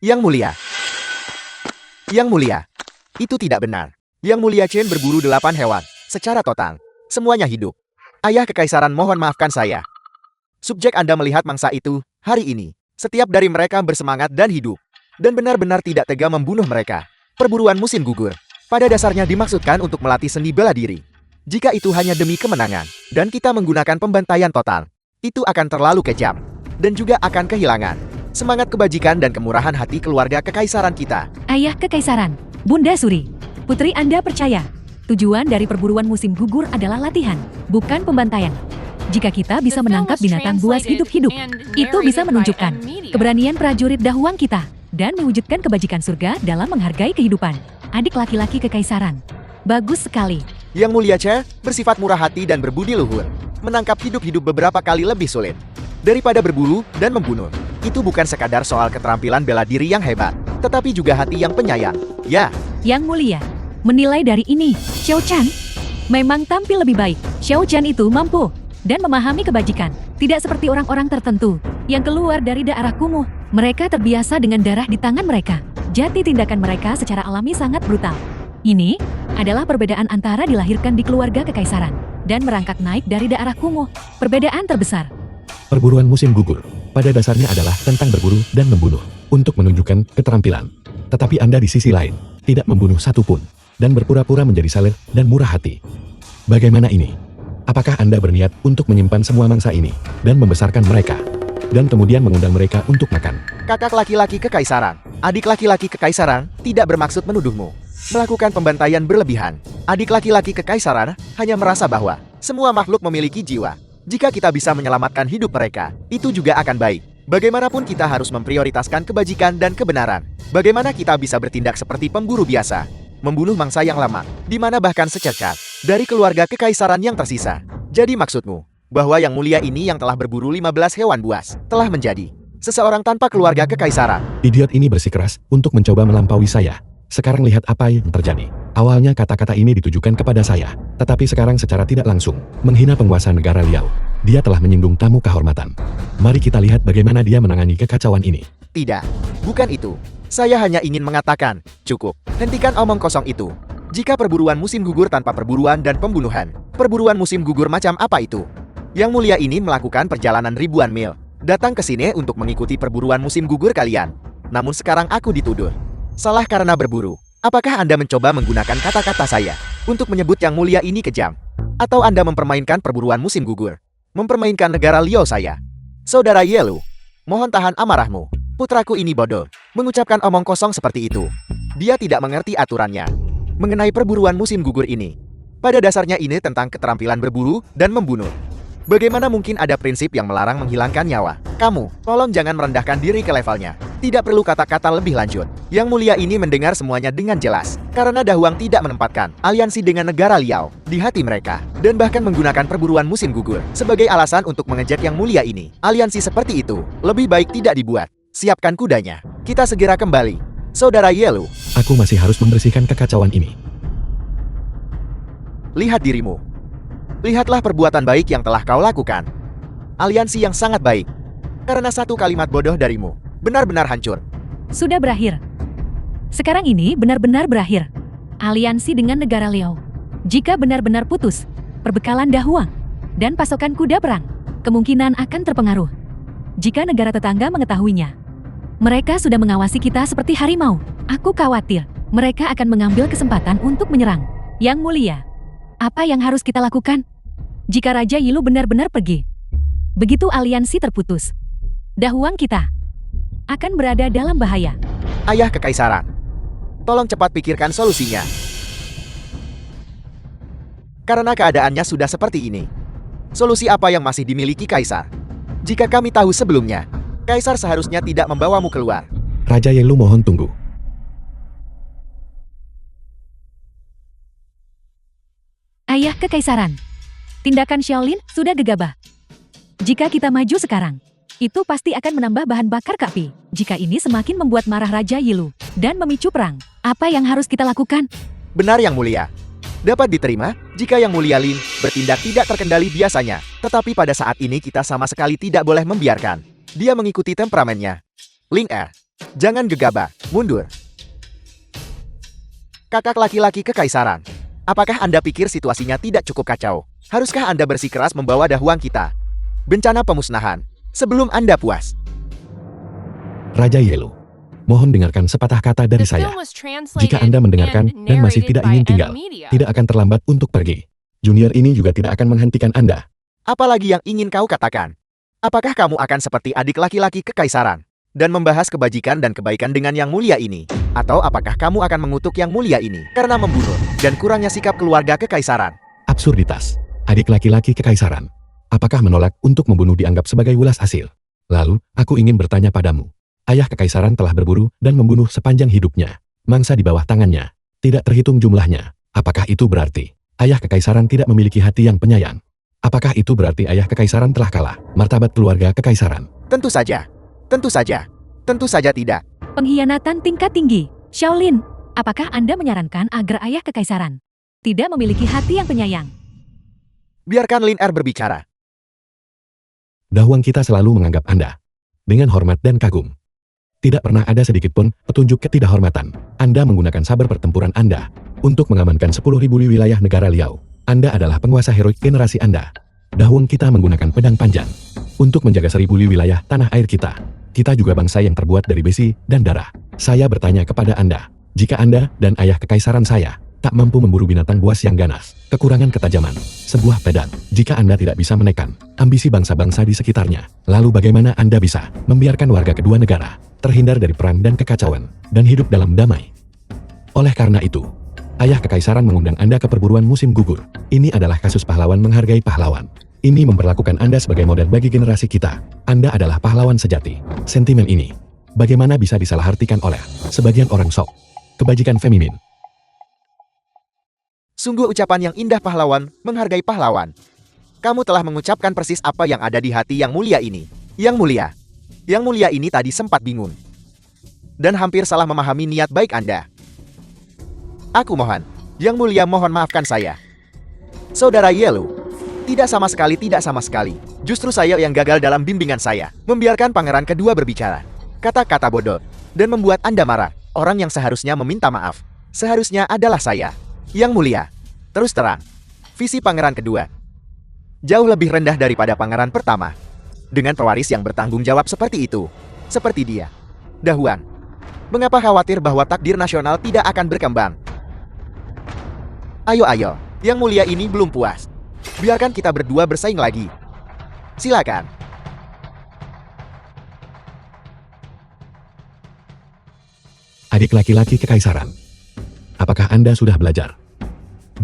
Yang mulia. Yang mulia. Itu tidak benar. Yang Mulia Chen berburu 8 hewan secara total. Semuanya hidup. Ayah kekaisaran mohon maafkan saya. Subjek Anda melihat mangsa itu hari ini. Setiap dari mereka bersemangat dan hidup. Dan benar-benar tidak tega membunuh mereka. Perburuan musim gugur pada dasarnya dimaksudkan untuk melatih seni bela diri. Jika itu hanya demi kemenangan, dan kita menggunakan pembantaian total, itu akan terlalu kejam. Dan juga akan kehilangan semangat kebajikan dan kemurahan hati keluarga kekaisaran kita. Ayah kekaisaran, Bunda Suri, putri Anda percaya, tujuan dari perburuan musim gugur adalah latihan, bukan pembantaian. Jika kita bisa menangkap binatang buas hidup-hidup, itu bisa menunjukkan keberanian prajurit Dahuang kita, dan mewujudkan kebajikan surga dalam menghargai kehidupan. Adik laki-laki kekaisaran. Bagus sekali. Yang Mulia Che bersifat murah hati dan berbudi luhur. Menangkap hidup-hidup beberapa kali lebih sulit daripada berburu dan membunuh. Itu bukan sekadar soal keterampilan bela diri yang hebat, tetapi juga hati yang penyayang. Ya, Yang Mulia, menilai dari ini, Xiao Chan memang tampil lebih baik. Xiao Chan itu mampu dan memahami kebajikan. Tidak seperti orang-orang tertentu yang keluar dari daerah kumuh. Mereka terbiasa dengan darah di tangan mereka. Jati tindakan mereka secara alami sangat brutal. Ini adalah perbedaan antara dilahirkan di keluarga kekaisaran dan merangkak naik dari daerah kumuh. Perbedaan terbesar. Perburuan musim gugur pada dasarnya adalah tentang berburu dan membunuh untuk menunjukkan keterampilan. Tetapi Anda di sisi lain tidak membunuh satupun dan berpura-pura menjadi salir dan murah hati. Bagaimana ini? Apakah Anda berniat untuk menyimpan semua mangsa ini dan membesarkan mereka dan kemudian mengundang mereka untuk makan? kakak laki-laki kekaisaran, adik laki-laki kekaisaran tidak bermaksud menuduhmu melakukan pembantaian berlebihan. Adik laki-laki kekaisaran hanya merasa bahwa semua makhluk memiliki jiwa. Jika kita bisa menyelamatkan hidup mereka, itu juga akan baik. Bagaimanapun kita harus memprioritaskan kebajikan dan kebenaran. Bagaimana kita bisa bertindak seperti pemburu biasa, membunuh mangsa yang lama, di mana bahkan secercah dari keluarga kekaisaran yang tersisa. Jadi maksudmu, bahwa Yang Mulia ini yang telah berburu 15 hewan buas, telah menjadi seseorang tanpa keluarga kekaisaran. Idiot ini bersikeras untuk mencoba melampaui saya. Sekarang lihat apa yang terjadi. Awalnya kata-kata ini ditujukan kepada saya, tetapi sekarang secara tidak langsung menghina penguasa negara Liao. Dia telah menyinggung tamu kehormatan. Mari kita lihat bagaimana dia menangani kekacauan ini. Tidak, bukan itu. Saya hanya ingin mengatakan, cukup. Hentikan omong kosong itu. Jika perburuan musim gugur tanpa perburuan dan pembunuhan, perburuan musim gugur macam apa itu? Yang Mulia ini melakukan perjalanan ribuan mil, datang ke sini untuk mengikuti perburuan musim gugur kalian. Namun sekarang aku dituduh salah karena berburu. Apakah Anda mencoba menggunakan kata-kata saya untuk menyebut Yang Mulia ini kejam? Atau Anda mempermainkan perburuan musim gugur? Mempermainkan negara Liao saya? Saudara Yelu, mohon tahan amarahmu. Putraku ini bodoh, mengucapkan omong kosong seperti itu. Dia tidak mengerti aturannya. mengenai perburuan musim gugur ini. Pada dasarnya ini tentang keterampilan berburu dan membunuh. Bagaimana mungkin ada prinsip yang melarang menghilangkan nyawa? Kamu, tolong jangan merendahkan diri ke levelnya. Tidak perlu kata-kata lebih lanjut. Yang Mulia ini mendengar semuanya dengan jelas. Karena Dahuang tidak menempatkan aliansi dengan negara Liao di hati mereka. Dan bahkan menggunakan perburuan musim gugur sebagai alasan untuk mengejek Yang Mulia ini. Aliansi seperti itu lebih baik tidak dibuat. Siapkan kudanya. Kita segera kembali. Saudara Yelu, Aku masih harus membersihkan kekacauan ini. lihat dirimu. Lihatlah perbuatan baik yang telah kau lakukan. Aliansi yang sangat baik. Karena satu kalimat bodoh darimu, benar-benar hancur. Sudah berakhir. Sekarang ini benar-benar berakhir. Aliansi dengan negara Liao. Jika benar-benar putus, perbekalan Dahuang dan pasokan kuda perang kemungkinan akan terpengaruh. Jika negara tetangga mengetahuinya, mereka sudah mengawasi kita seperti harimau. Aku khawatir mereka akan mengambil kesempatan untuk menyerang. Yang Mulia, apa yang harus kita lakukan? Jika Raja Yilu benar-benar pergi, begitu aliansi terputus, Dahuang kita akan berada dalam bahaya. Ayah Kekaisaran, tolong cepat pikirkan solusinya. Karena keadaannya sudah seperti ini. Solusi apa yang masih dimiliki Kaisar? Jika kami tahu sebelumnya, Kaisar seharusnya tidak membawamu keluar. Raja Yelu mohon tunggu. Ayah Kekaisaran, tindakan Shaolin sudah gegabah. Jika kita maju sekarang, itu pasti akan menambah bahan bakar ke api. Jika ini semakin membuat marah Raja Yilu dan memicu perang, apa yang harus kita lakukan? Benar Yang Mulia. Dapat diterima jika Yang Mulia Lin bertindak tidak terkendali biasanya. Tetapi pada saat ini kita sama sekali tidak boleh membiarkan dia mengikuti temperamennya. Lin Er, jangan gegabah, mundur. Kakak laki-laki Kekaisaran, apakah Anda pikir situasinya tidak cukup kacau? Haruskah Anda bersikeras membawa Dahuang kita? Bencana pemusnahan, sebelum Anda puas. Raja Yelu, mohon dengarkan sepatah kata dari saya. Jika Anda mendengarkan dan masih tidak ingin tinggal, tidak akan terlambat untuk pergi. Junior ini juga tidak akan menghentikan Anda. Apalagi yang ingin kau katakan? Apakah kamu akan seperti adik laki-laki Kekaisaran dan membahas kebajikan dan kebaikan dengan Yang Mulia ini? Atau apakah kamu akan mengutuk Yang Mulia ini karena membunuh dan kurangnya sikap keluarga Kekaisaran? Absurditas. Adik laki-laki Kekaisaran. Apakah menolak untuk membunuh dianggap sebagai ulas hasil? Lalu, aku ingin bertanya padamu. Ayah Kekaisaran telah berburu dan membunuh sepanjang hidupnya. Mangsa di bawah tangannya. Tidak terhitung jumlahnya. Apakah itu berarti Ayah Kekaisaran tidak memiliki hati yang penyayang? Apakah itu berarti Ayah Kekaisaran telah kalah martabat keluarga Kekaisaran? Tentu saja. Tentu saja. Tentu saja tidak. Pengkhianatan tingkat tinggi. Shaolin, apakah Anda menyarankan agar Ayah Kekaisaran tidak memiliki hati yang penyayang? Biarkan Lin Er berbicara. Dahuang kita selalu menganggap Anda dengan hormat dan kagum. Tidak pernah ada sedikit pun petunjuk ketidakhormatan. Anda menggunakan saber pertempuran Anda untuk mengamankan 10.000 wilayah negara Liao. Anda adalah penguasa heroik generasi Anda. Dahuang kita menggunakan pedang panjang untuk menjaga 1.000 wilayah tanah air kita. Kita juga bangsa yang terbuat dari besi dan darah. Saya bertanya kepada Anda, jika Anda dan Ayah Kekaisaran saya tak mampu memburu binatang buas yang ganas, kekurangan ketajaman, sebuah pedang, jika Anda tidak bisa menekan ambisi bangsa-bangsa di sekitarnya, lalu bagaimana Anda bisa membiarkan warga kedua negara terhindar dari perang dan kekacauan, dan hidup dalam damai? Oleh karena itu, Ayah Kekaisaran mengundang Anda ke perburuan musim gugur. Ini adalah kasus pahlawan menghargai pahlawan. Ini memperlakukan Anda sebagai model bagi generasi kita. Anda adalah pahlawan sejati. Sentimen ini, bagaimana bisa disalahartikan oleh sebagian orang sok kebajikan feminin? Sungguh ucapan yang indah pahlawan, menghargai pahlawan. Kamu telah mengucapkan persis apa yang ada di hati Yang Mulia ini. Yang Mulia. Yang Mulia ini tadi sempat bingung. Dan hampir salah memahami niat baik Anda. Aku mohon. Yang Mulia mohon maafkan saya. Saudara Yelu. Tidak sama sekali. Justru saya yang gagal dalam bimbingan saya. Membiarkan pangeran kedua berbicara. Kata-kata bodoh. Dan membuat Anda marah. Orang yang seharusnya meminta maaf. Seharusnya adalah saya. Yang Mulia. Terus terang. Visi pangeran kedua jauh lebih rendah daripada pangeran pertama. Dengan pewaris yang bertanggung jawab seperti itu. Seperti dia. Dahuang. Mengapa khawatir bahwa takdir nasional tidak akan berkembang? Ayo. Yang Mulia ini belum puas. Biarkan kita berdua bersaing lagi. Silakan. Adik laki-laki Kekaisaran. Apakah Anda sudah belajar?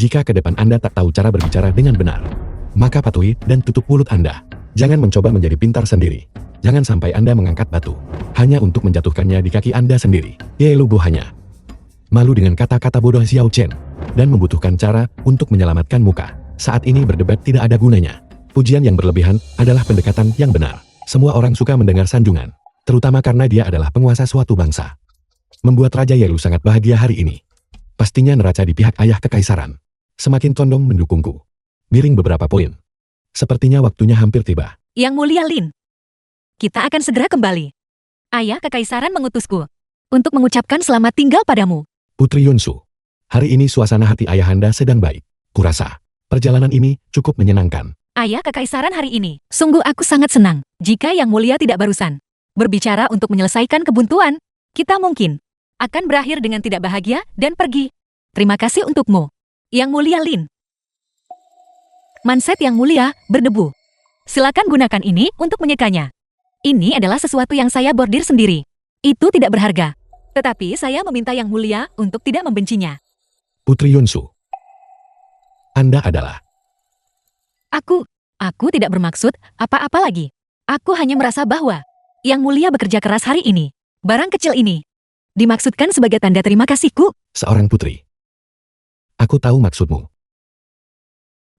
Jika ke depan Anda tak tahu cara berbicara dengan benar, maka patuhi dan tutup mulut Anda. Jangan mencoba menjadi pintar sendiri. Jangan sampai Anda mengangkat batu hanya untuk menjatuhkannya di kaki Anda sendiri. Yelubu hanya malu dengan kata-kata bodoh Xiao Chen dan membutuhkan cara untuk menyelamatkan muka. Saat ini berdebat tidak ada gunanya. Pujian yang berlebihan adalah pendekatan yang benar. Semua orang suka mendengar sanjungan, terutama karena dia adalah penguasa suatu bangsa. Membuat Raja Yelu sangat bahagia hari ini. Pastinya neraca di pihak ayah kekaisaran semakin condong mendukungku. Miring beberapa poin. Sepertinya waktunya hampir tiba. Yang Mulia Lin, kita akan segera kembali. Ayah kekaisaran mengutusku untuk mengucapkan selamat tinggal padamu. Putri Yunsu, hari ini suasana hati ayahanda sedang baik. Kurasa, perjalanan ini cukup menyenangkan. Ayah kekaisaran hari ini, sungguh aku sangat senang. Jika Yang Mulia tidak barusan berbicara untuk menyelesaikan kebuntuan, kita mungkin akan berakhir dengan tidak bahagia dan pergi. Terima kasih untukmu, Yang Mulia Lin. Manset Yang Mulia berdebu. Silakan gunakan ini untuk menyekanya. Ini adalah sesuatu yang saya bordir sendiri. Itu tidak berharga. Tetapi saya meminta Yang Mulia untuk tidak membencinya. Putri Yunsu, Anda adalah... Aku tidak bermaksud apa-apa lagi. Aku hanya merasa bahwa Yang Mulia bekerja keras hari ini. Barang kecil ini dimaksudkan sebagai tanda terima kasihku. seorang putri. Aku tahu maksudmu.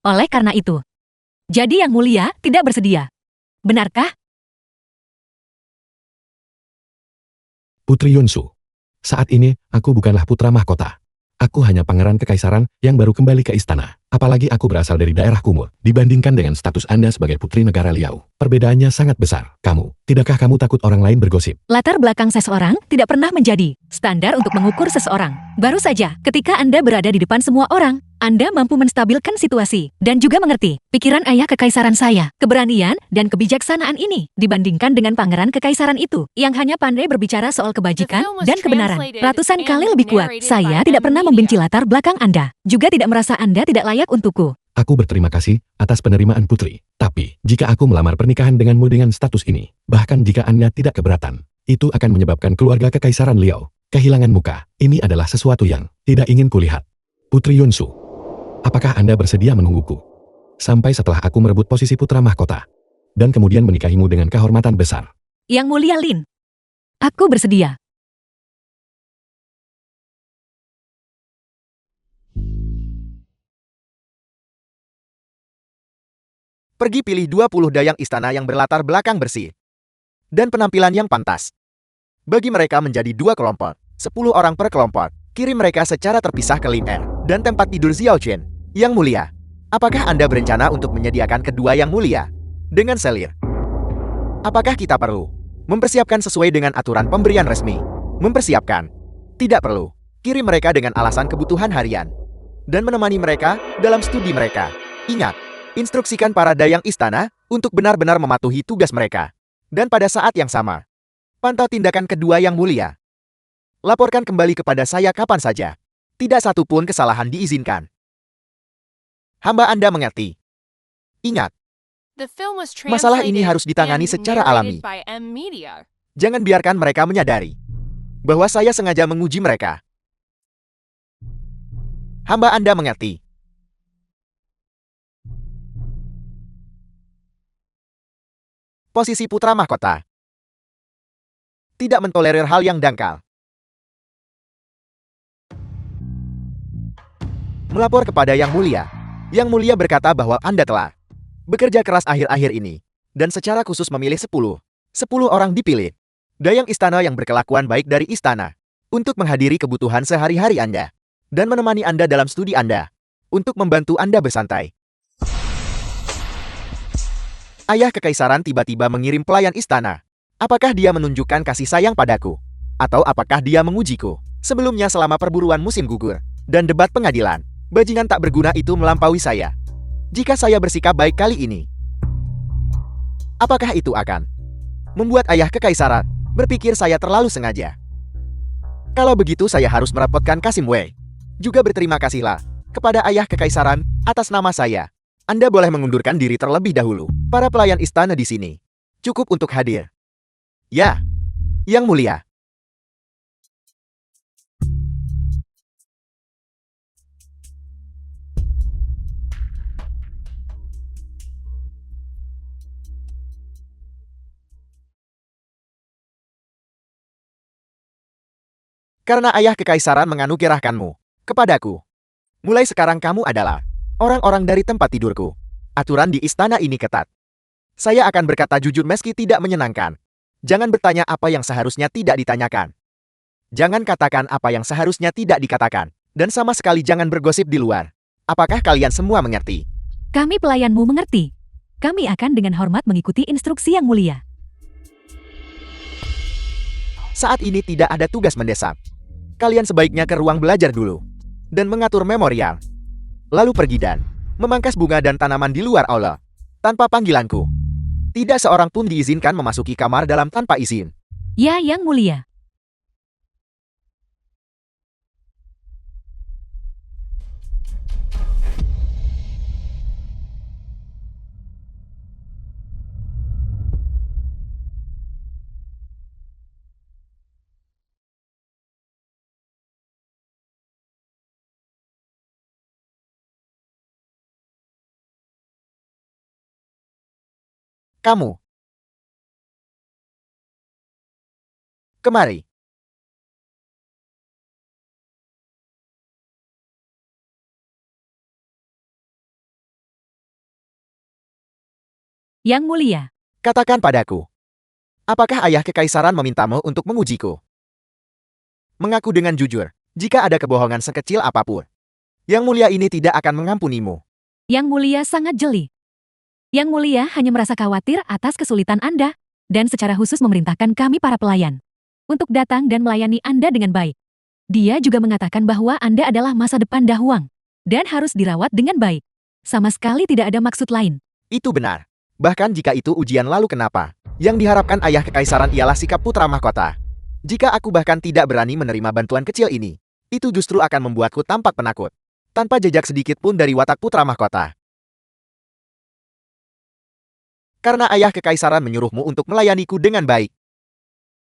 Oleh karena itu, jadi Yang Mulia tidak bersedia. Benarkah? Putri Yunsu, saat ini aku bukanlah putra mahkota. Aku hanya pangeran kekaisaran yang baru kembali ke istana. Apalagi aku berasal dari daerah Kumur. Dibandingkan dengan status Anda sebagai putri negara Liao, perbedaannya sangat besar. Tidakkah kamu takut orang lain bergosip? Latar belakang seseorang tidak pernah menjadi standar untuk mengukur seseorang. Baru saja, ketika Anda berada di depan semua orang, Anda mampu menstabilkan situasi dan juga mengerti pikiran ayah kekaisaran saya. Keberanian dan kebijaksanaan ini dibandingkan dengan pangeran kekaisaran itu yang hanya pandai berbicara soal kebajikan dan kebenaran. Ratusan kali lebih kuat. Saya tidak pernah membenci latar belakang Anda. Juga tidak merasa Anda tidak layak untukku. Aku berterima kasih atas penerimaan putri. Tapi, jika aku melamar pernikahan denganmu dengan status ini, bahkan jika Anda tidak keberatan, itu akan menyebabkan keluarga kekaisaran Liao kehilangan muka. Ini adalah sesuatu yang tidak ingin kulihat. Putri Yunsu, apakah Anda bersedia menungguku sampai setelah aku merebut posisi putra mahkota dan kemudian menikahimu dengan kehormatan besar? Yang Mulia Lin, aku bersedia. Pergi pilih 20 dayang istana yang berlatar belakang bersih dan penampilan yang pantas. Bagi mereka menjadi 2 kelompok, 10 orang per kelompok. Kirim mereka secara terpisah ke Lin Er dan tempat tidur Xiao Chen. Yang Mulia, apakah Anda berencana untuk menyediakan kedua Yang Mulia? Dengan selir. Apakah kita perlu mempersiapkan sesuai dengan aturan pemberian resmi? Mempersiapkan? Tidak perlu. Kirim mereka dengan alasan kebutuhan harian dan menemani mereka dalam studi mereka. Ingat, instruksikan para dayang istana untuk benar-benar mematuhi tugas mereka. Dan pada saat yang sama, pantau tindakan kedua Yang Mulia. Laporkan kembali kepada saya kapan saja. Tidak satu pun kesalahan diizinkan. Hamba Anda mengerti. Ingat, Masalah ini harus ditangani secara alami. jangan biarkan mereka menyadari bahwa saya sengaja menguji mereka. Hamba Anda mengerti. Posisi putra mahkota tidak mentolerir hal yang dangkal. Melapor kepada Yang Mulia. Yang Mulia berkata bahwa Anda telah bekerja keras akhir-akhir ini dan secara khusus memilih 10 orang dipilih dayang istana yang berkelakuan baik dari istana untuk menghadiri kebutuhan sehari-hari Anda dan menemani Anda dalam studi Anda untuk membantu Anda bersantai. Ayah kekaisaran tiba-tiba mengirim pelayan istana. Apakah dia menunjukkan kasih sayang padaku? Atau apakah dia mengujiku? Sebelumnya selama perburuan musim gugur dan debat pengadilan, bajingan tak berguna itu melampaui saya. Jika saya bersikap baik kali ini, apakah itu akan membuat ayah kekaisaran berpikir saya terlalu sengaja? Kalau begitu saya harus merepotkan Kasim Wei. Juga berterima kasihlah kepada ayah kekaisaran atas nama saya. Anda boleh mengundurkan diri terlebih dahulu. Para pelayan istana di sini cukup untuk hadir. Ya, Yang Mulia. Karena ayah kekaisaran menganugerahkanmu kepadaku. Mulai sekarang kamu adalah orang-orang dari tempat tidurku. Aturan di istana ini ketat. Saya akan berkata jujur meski tidak menyenangkan. Jangan bertanya apa yang seharusnya tidak ditanyakan. Jangan katakan apa yang seharusnya tidak dikatakan. Dan sama sekali jangan bergosip di luar. Apakah kalian semua mengerti? Kami pelayanmu mengerti. Kami akan dengan hormat mengikuti instruksi yang mulia. Saat ini tidak ada tugas mendesak. Kalian sebaiknya ke ruang belajar dulu. Dan mengatur memorial. Lalu pergi dan memangkas bunga dan tanaman di luar aula. Tanpa panggilanku. Tidak seorang pun diizinkan memasuki kamar dalam tanpa izin. Ya, Yang Mulia. Kamu. Kemari. Yang Mulia. Katakan padaku. Apakah ayah kekaisaran memintamu untuk mengujiku? Mengaku dengan jujur, jika ada kebohongan sekecil apapun. Yang mulia ini tidak akan mengampunimu. Yang Mulia sangat jeli. Yang Mulia hanya merasa khawatir atas kesulitan Anda, dan secara khusus memerintahkan kami para pelayan untuk datang dan melayani Anda dengan baik. Dia juga mengatakan bahwa Anda adalah masa depan Dahuang, dan harus dirawat dengan baik. Sama sekali tidak ada maksud lain. Itu benar. Bahkan jika itu ujian lalu kenapa? Yang diharapkan ayah kekaisaran ialah sikap putra mahkota. Jika aku bahkan tidak berani menerima bantuan kecil ini, itu justru akan membuatku tampak penakut. Tanpa jejak sedikit pun dari watak putra mahkota. Karena ayah kekaisaran menyuruhmu untuk melayaniku dengan baik.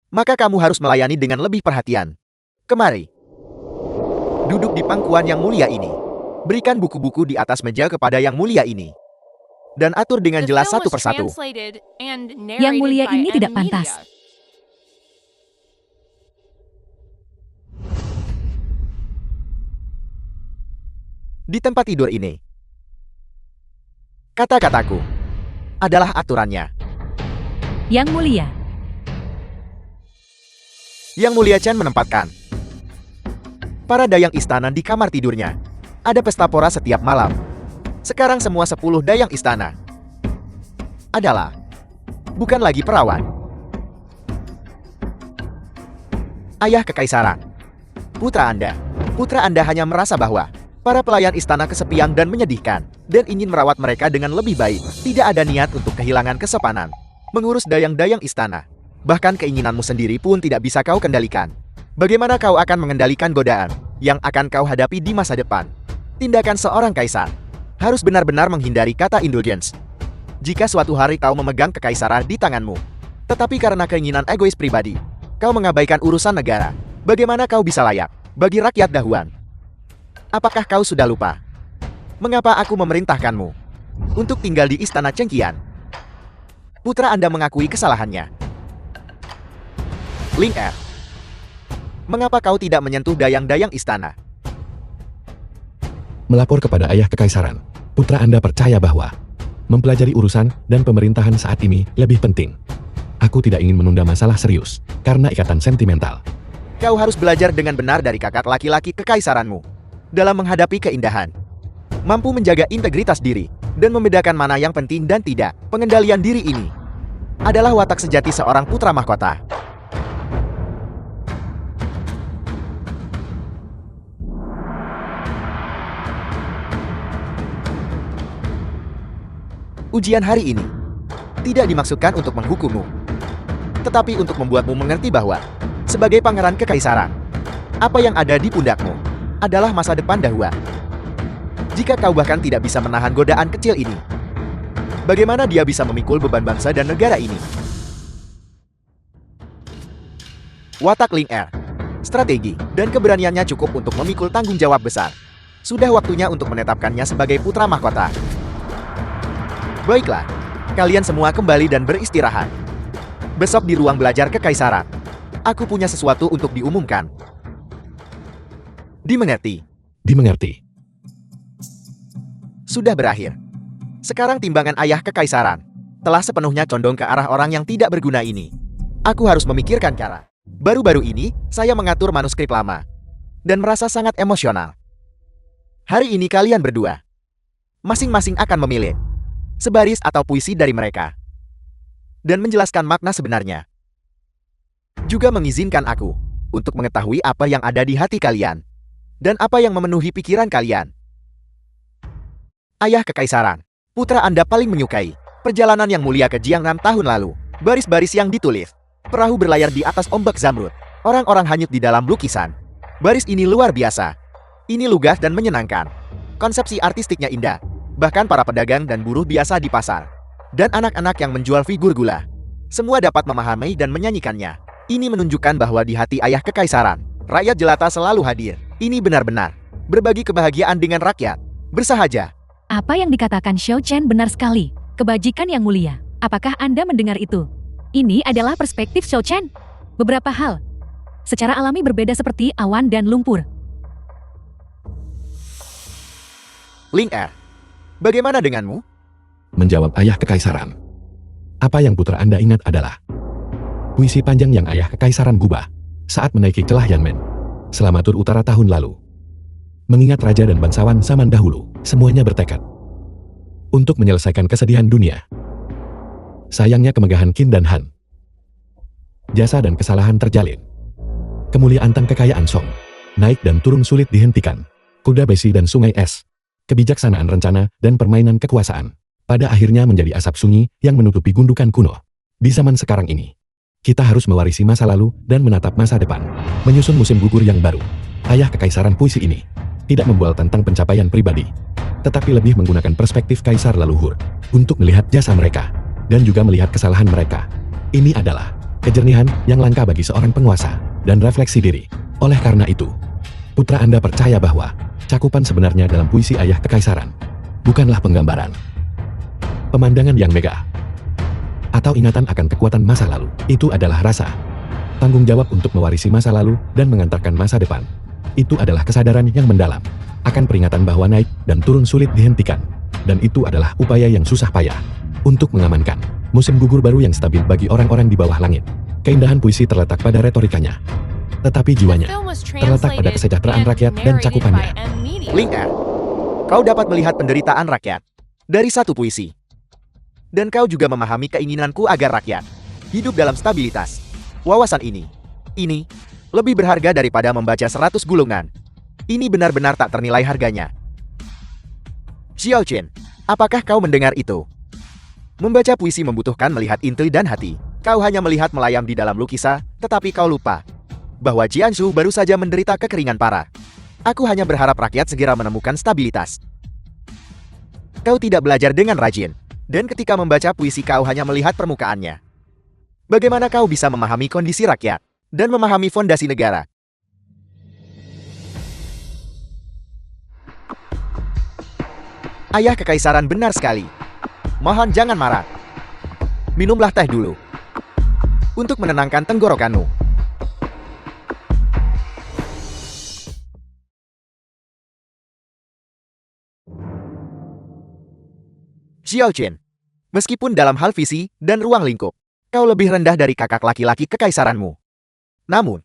Maka kamu harus melayani dengan lebih perhatian. Kemari. Duduk di pangkuan yang mulia ini. Berikan buku-buku di atas meja kepada yang mulia ini. Dan atur dengan jelas satu persatu. Yang Mulia ini tidak pantas. Di tempat tidur ini. Kata-kataku adalah aturannya. Yang Mulia. Yang Mulia Chen menempatkan para dayang istana di kamar tidurnya. Ada pesta pora setiap malam. Sekarang semua 10 dayang istana adalah bukan lagi perawan. Ayah kekaisaran. Putra Anda hanya merasa bahwa para pelayan istana kesepian dan menyedihkan, dan ingin merawat mereka dengan lebih baik. Tidak ada niat untuk kehilangan kesopanan. Mengurus dayang-dayang istana. Bahkan keinginanmu sendiri pun tidak bisa kau kendalikan. Bagaimana kau akan mengendalikan godaan yang akan kau hadapi di masa depan? Tindakan seorang kaisar harus benar-benar menghindari kata indulgence. Jika suatu hari kau memegang kekaisaran di tanganmu, tetapi karena keinginan egois pribadi, kau mengabaikan urusan negara, bagaimana kau bisa layak bagi rakyat Dahuan? Apakah kau sudah lupa? Mengapa aku memerintahkanmu untuk tinggal di istana Chengqian? Putra Anda mengakui kesalahannya. Ling Er, mengapa kau tidak menyentuh dayang-dayang istana? Melapor kepada ayah kekaisaran, putra Anda percaya bahwa mempelajari urusan dan pemerintahan saat ini lebih penting. Aku tidak ingin menunda masalah serius, karena ikatan sentimental. Kau harus belajar dengan benar dari kakak laki-laki kekaisaranmu. Dalam menghadapi keindahan. Mampu menjaga integritas diri, dan membedakan mana yang penting dan tidak. Pengendalian diri ini adalah watak sejati seorang putra mahkota. Ujian hari ini tidak dimaksudkan untuk menghukummu, tetapi untuk membuatmu mengerti bahwa sebagai pangeran kekaisaran, apa yang ada di pundakmu adalah masa depan Dahua. Jika kau bahkan tidak bisa menahan godaan kecil ini, bagaimana dia bisa memikul beban bangsa dan negara ini? Watak Ling Er, strategi, dan keberaniannya cukup untuk memikul tanggung jawab besar. Sudah waktunya untuk menetapkannya sebagai putra mahkota. Baiklah, kalian semua kembali dan beristirahat. Besok di ruang belajar kekaisaran, aku punya sesuatu untuk diumumkan. Dimengerti. Dimengerti. Sudah berakhir. Sekarang timbangan ayah kekaisaran telah sepenuhnya condong ke arah orang yang tidak berguna ini. Aku harus memikirkan cara. Baru-baru ini, saya mengatur manuskrip lama. Dan merasa sangat emosional. Hari ini kalian berdua. Masing-masing akan memilih sebaris atau puisi dari mereka. Dan menjelaskan makna sebenarnya. Juga mengizinkan aku untuk mengetahui apa yang ada di hati kalian. Dan apa yang memenuhi pikiran kalian. Ayah kekaisaran, putra Anda paling menyukai perjalanan yang mulia ke Jiangnan tahun lalu. Baris-baris yang ditulis, perahu berlayar di atas ombak zamrud, orang-orang hanyut di dalam lukisan. Baris ini luar biasa. Ini lugas dan menyenangkan. Konsepsi artistiknya indah. Bahkan para pedagang dan buruh biasa di pasar. Dan anak-anak yang menjual figur gula. Semua dapat memahami dan menyanyikannya. Ini menunjukkan bahwa di hati ayah kekaisaran, rakyat jelata selalu hadir. Ini benar-benar berbagi kebahagiaan dengan rakyat. Bersahaja. Apa yang dikatakan Xiao Chen benar sekali. Kebajikan yang mulia. Apakah Anda mendengar itu? Ini adalah perspektif Xiao Chen. Beberapa hal secara alami berbeda seperti awan dan lumpur. Ling Er, bagaimana denganmu? Menjawab ayah kekaisaran. Apa yang putra Anda ingat adalah puisi panjang yang ayah kekaisaran gubah saat menaiki celah Yanmen selama tur utara tahun lalu. Mengingat raja dan bangsawan zaman dahulu, semuanya bertekad untuk menyelesaikan kesedihan dunia. Sayangnya kemegahan Qin dan Han, jasa dan kesalahan terjalin. Kemuliaan Tang kekayaan Song, naik dan turun sulit dihentikan. Kuda besi dan sungai es, kebijaksanaan rencana dan permainan kekuasaan, pada akhirnya menjadi asap sunyi yang menutupi gundukan kuno. Di zaman sekarang ini, kita harus mewarisi masa lalu dan menatap masa depan, menyusun musim gugur yang baru. Ayah kekaisaran puisi ini tidak membual tentang pencapaian pribadi, tetapi lebih menggunakan perspektif kaisar leluhur untuk melihat jasa mereka dan juga melihat kesalahan mereka. Ini adalah kejernihan yang langka bagi seorang penguasa dan refleksi diri. Oleh karena itu, putra Anda percaya bahwa cakupan sebenarnya dalam puisi ayah kekaisaran bukanlah penggambaran pemandangan yang megah atau ingatan akan kekuatan masa lalu. Itu adalah rasa tanggung jawab untuk mewarisi masa lalu dan mengantarkan masa depan. Itu adalah kesadaran yang mendalam akan peringatan bahwa naik dan turun sulit dihentikan. Dan itu adalah upaya yang susah payah untuk mengamankan musim gugur baru yang stabil bagi orang-orang di bawah langit. Keindahan puisi terletak pada retorikanya, tetapi jiwanya terletak pada kesejahteraan rakyat dan cakupannya. Ling Er, kau dapat melihat penderitaan rakyat dari satu puisi. Dan kau juga memahami keinginanku agar rakyat hidup dalam stabilitas. Wawasan ini lebih berharga daripada membaca 100 gulungan. Ini benar-benar tak ternilai harganya. Xiao Chen, apakah kau mendengar itu? Membaca puisi membutuhkan melihat inti dan hati. Kau hanya melihat melayam di dalam lukisan, tetapi kau lupa bahwa Jianshu baru saja menderita kekeringan parah. Aku hanya berharap rakyat segera menemukan stabilitas. Kau tidak belajar dengan rajin, dan ketika membaca puisi kau hanya melihat permukaannya. Bagaimana kau bisa memahami kondisi rakyat dan memahami fondasi negara? Ayah kekaisaran benar sekali. Mohon jangan marah. Minumlah teh dulu untuk menenangkan tenggorokanmu. Xiao Chen, meskipun dalam hal visi dan ruang lingkup, kau lebih rendah dari kakak laki-laki kekaisaranmu. Namun,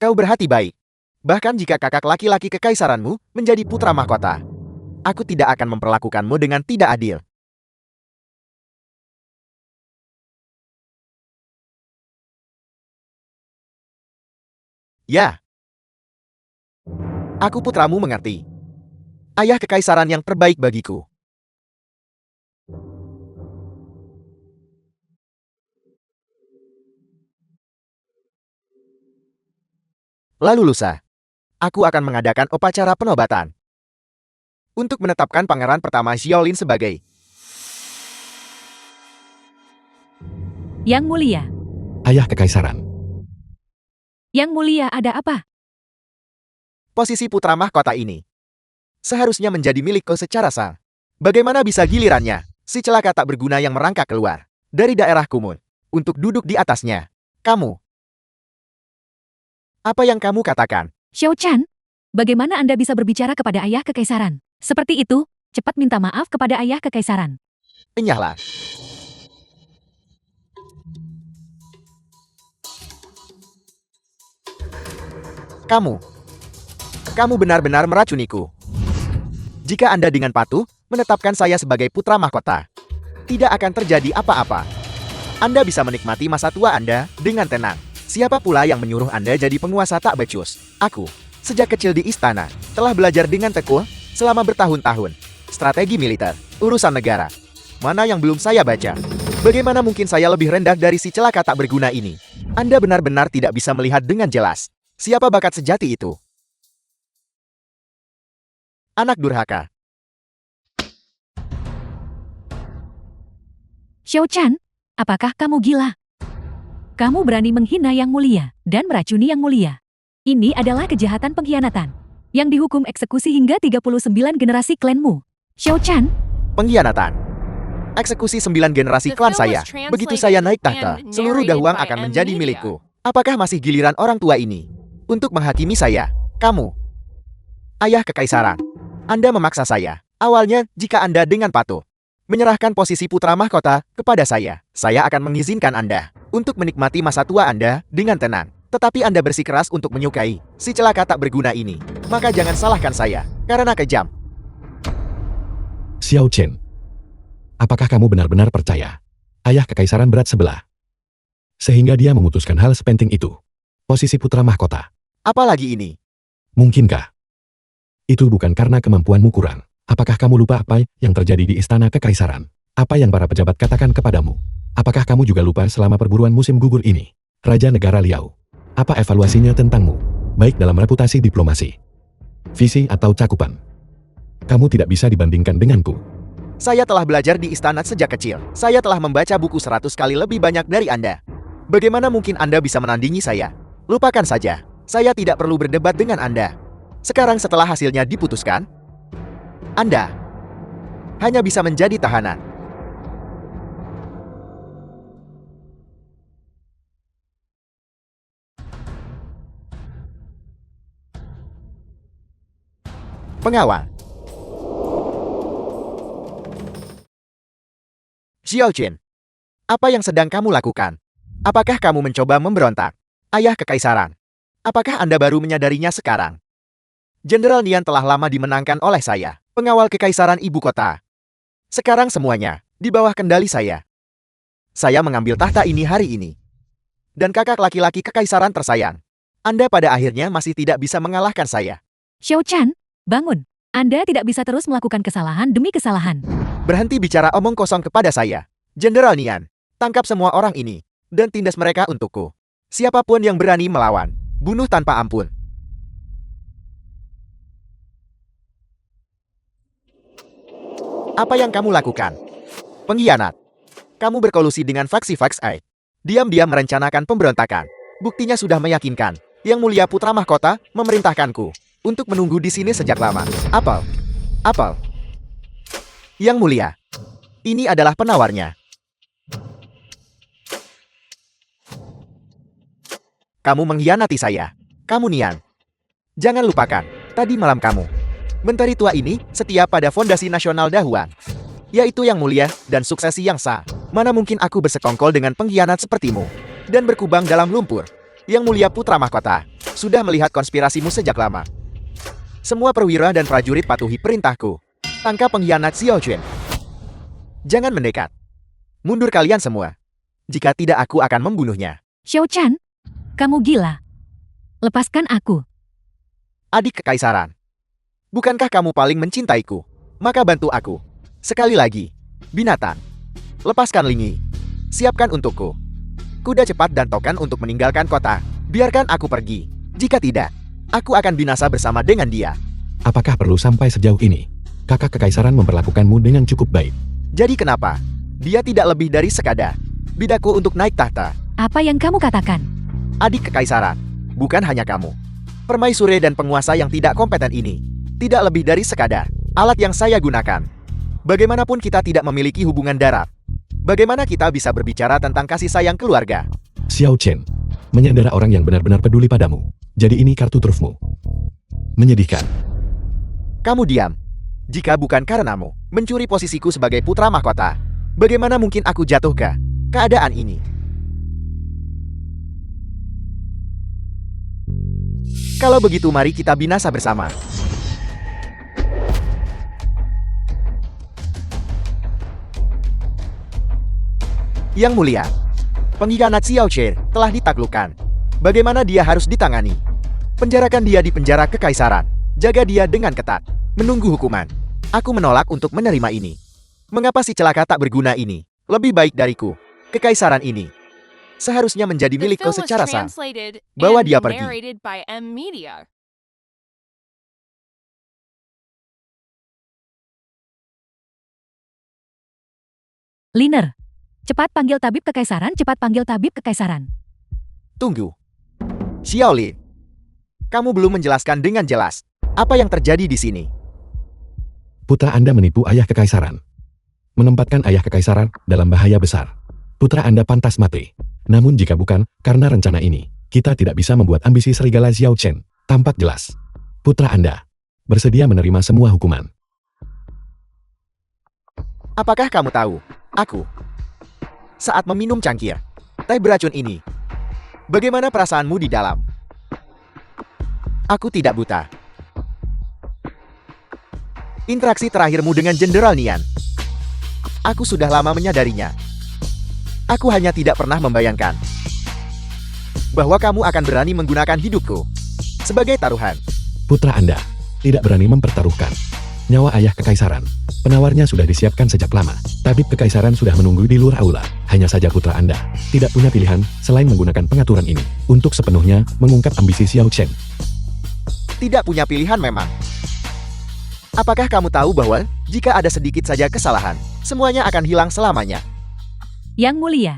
kau berhati baik. Bahkan jika kakak laki-laki kekaisaranmu menjadi putra mahkota, aku tidak akan memperlakukanmu dengan tidak adil. Ya. Aku putramu mengerti. Ayah kekaisaran yang terbaik bagiku. Lalu lusa, aku akan mengadakan upacara penobatan untuk menetapkan pangeran pertama Xiaolin sebagai Yang mulia. Ayah kekaisaran. Yang mulia ada apa? posisi putra mahkota ini. Seharusnya menjadi milikku secara sah. Bagaimana bisa gilirannya, si celaka tak berguna yang merangkak keluar dari daerah Kumun untuk duduk di atasnya? Kamu. Apa yang kamu katakan? Xiao Chan, Bagaimana Anda bisa berbicara kepada ayah kekaisaran? Seperti itu, cepat minta maaf kepada ayah kekaisaran. Enyahlah. Kamu benar-benar meracuniku. Jika Anda dengan patuh menetapkan saya sebagai putra mahkota, tidak akan terjadi apa-apa. Anda bisa menikmati masa tua Anda dengan tenang. Siapa pula yang menyuruh Anda jadi penguasa tak becus? Aku, sejak kecil di istana, telah belajar dengan tekun selama bertahun-tahun. Strategi militer, urusan negara. Mana yang belum saya baca? Bagaimana mungkin saya lebih rendah dari si celaka tak berguna ini? Anda benar-benar tidak bisa melihat dengan jelas. Siapa bakat sejati itu? Anak durhaka. Xiao Chan, apakah kamu gila? Kamu berani menghina yang mulia dan meracuni yang mulia. Ini adalah kejahatan pengkhianatan yang dihukum eksekusi hingga 39 generasi klanmu. Xiao Chan, Pengkhianatan. Eksekusi 9 generasi klan saya. Begitu saya naik tahta, seluruh Dahuang akan menjadi milikku. Apakah masih giliran orang tua ini untuk menghakimi saya? Kamu, ayah kekaisaran. Anda memaksa saya. Awalnya, jika Anda dengan patuh menyerahkan posisi putra mahkota kepada saya akan mengizinkan Anda untuk menikmati masa tua Anda dengan tenang. Tetapi Anda bersikeras untuk menyukai si celaka tak berguna ini. Maka jangan salahkan saya, karena kejam. Xiao Chen, apakah kamu benar-benar percaya ayah kekaisaran berat sebelah? Sehingga dia memutuskan hal sepenting itu. Posisi putra mahkota. Apalagi ini? Mungkinkah itu bukan karena kemampuanmu kurang? Apakah kamu lupa apa yang terjadi di istana kekaisaran? Apa yang para pejabat katakan kepadamu? Apakah kamu juga lupa selama perburuan musim gugur ini? Raja Negara Liao, apa evaluasinya tentangmu? Baik dalam reputasi diplomasi, visi atau cakupan. Kamu tidak bisa dibandingkan denganku. Saya telah belajar di istana sejak kecil. Saya telah membaca buku 100 kali lebih banyak dari Anda. Bagaimana mungkin Anda bisa menandingi saya? Lupakan saja. Saya tidak perlu berdebat dengan Anda. Sekarang setelah hasilnya diputuskan, Anda hanya bisa menjadi tahanan. Pengawal. Xiao Jin, apa yang sedang kamu lakukan? Apakah kamu mencoba memberontak? Ayah kekaisaran, apakah Anda baru menyadarinya sekarang? Jenderal Nian telah lama dimenangkan oleh saya, pengawal kekaisaran ibu kota. Sekarang semuanya di bawah kendali saya. Saya mengambil tahta ini hari ini. Dan kakak laki-laki kekaisaran tersayang, Anda pada akhirnya masih tidak bisa mengalahkan saya. Xiao Chan, bangun. Anda tidak bisa terus melakukan kesalahan demi kesalahan. Berhenti bicara omong kosong kepada saya. Jenderal Nian, tangkap semua orang ini dan tindas mereka untukku. Siapapun yang berani melawan, bunuh tanpa ampun. Apa yang kamu lakukan? Pengkhianat. Kamu berkolusi dengan faksi Faxai. Diam-diam merencanakan pemberontakan. Buktinya sudah meyakinkan. Yang mulia putra mahkota memerintahkanku untuk menunggu di sini sejak lama. Apel. Yang mulia, ini adalah penawarnya. Kamu mengkhianati saya. Kamu Nian. Jangan lupakan, tadi malam kamu, menteri tua ini setia pada Fondasi Nasional Dahuang, yaitu yang mulia dan suksesi yang sah. Mana mungkin aku bersekongkol dengan pengkhianat sepertimu dan berkubang dalam lumpur. Yang mulia putra mahkota sudah melihat konspirasimu sejak lama. Semua perwira dan prajurit patuhi perintahku. Tangkap pengkhianat Xiao Jun. Jangan mendekat. Mundur kalian semua. Jika tidak, aku akan membunuhnya. Xiao Chan, kamu gila. Lepaskan aku. Adik kekaisaran, bukankah kamu paling mencintaiku? Maka bantu aku. Sekali lagi, binatang. Lepaskan Lingi. Siapkan untukku kuda cepat dan token untuk meninggalkan kota. Biarkan aku pergi. Jika tidak, aku akan binasa bersama dengan dia. Apakah perlu sampai sejauh ini? Kakak kekaisaran memperlakukanmu dengan cukup baik. Jadi kenapa? Dia tidak lebih dari sekadar bidaku untuk naik tahta. Apa yang kamu katakan? Adik kekaisaran, bukan hanya kamu. Permaisuri dan penguasa yang tidak kompeten ini tidak lebih dari sekadar alat yang saya gunakan. Bagaimanapun kita tidak memiliki hubungan darat. Bagaimana kita bisa berbicara tentang kasih sayang keluarga? Xiao Chen, menyandera orang yang benar-benar peduli padamu. Jadi ini kartu trufmu. Menyedihkan. Kamu diam. Jika bukan karenamu mencuri posisiku sebagai putra mahkota, bagaimana mungkin aku jatuh ke keadaan ini? Kalau begitu mari kita binasa bersama. Yang mulia, pengkhianat Xiao Chen telah ditaklukkan. Bagaimana dia harus ditangani? Penjarakan dia di penjara kekaisaran. Jaga dia dengan ketat. Menunggu hukuman. Aku menolak untuk menerima ini. Mengapa si celaka tak berguna ini lebih baik dariku? Kekaisaran ini seharusnya menjadi The milikku film was secara sah. translated Bawa and dia pergi. narrated by M Media. Liner, cepat panggil tabib kekaisaran, cepat panggil tabib kekaisaran. Tunggu. Xiaolin, kamu belum menjelaskan dengan jelas apa yang terjadi di sini. Putra Anda menipu ayah kekaisaran. Menempatkan ayah kekaisaran dalam bahaya besar. Putra Anda pantas mati. Namun jika bukan karena rencana ini, kita tidak bisa membuat ambisi serigala Xiao Chen tampak jelas. Putra Anda bersedia menerima semua hukuman. Apakah kamu tahu, aku saat meminum cangkir teh beracun ini, bagaimana perasaanmu di dalam? Aku tidak buta. Interaksi terakhirmu dengan Jenderal Nian, aku sudah lama menyadarinya. Aku hanya tidak pernah membayangkan bahwa kamu akan berani menggunakan hidupku sebagai taruhan. Putra Anda tidak berani mempertaruhkan nyawa ayah kekaisaran. Penawarnya sudah disiapkan sejak lama. Tabib kekaisaran sudah menunggu di luar aula. Hanya saja putra Anda tidak punya pilihan selain menggunakan pengaturan ini untuk sepenuhnya mengungkap ambisi Xiao Chen. Tidak punya pilihan memang. Apakah kamu tahu bahwa jika ada sedikit saja kesalahan, semuanya akan hilang selamanya? Yang mulia,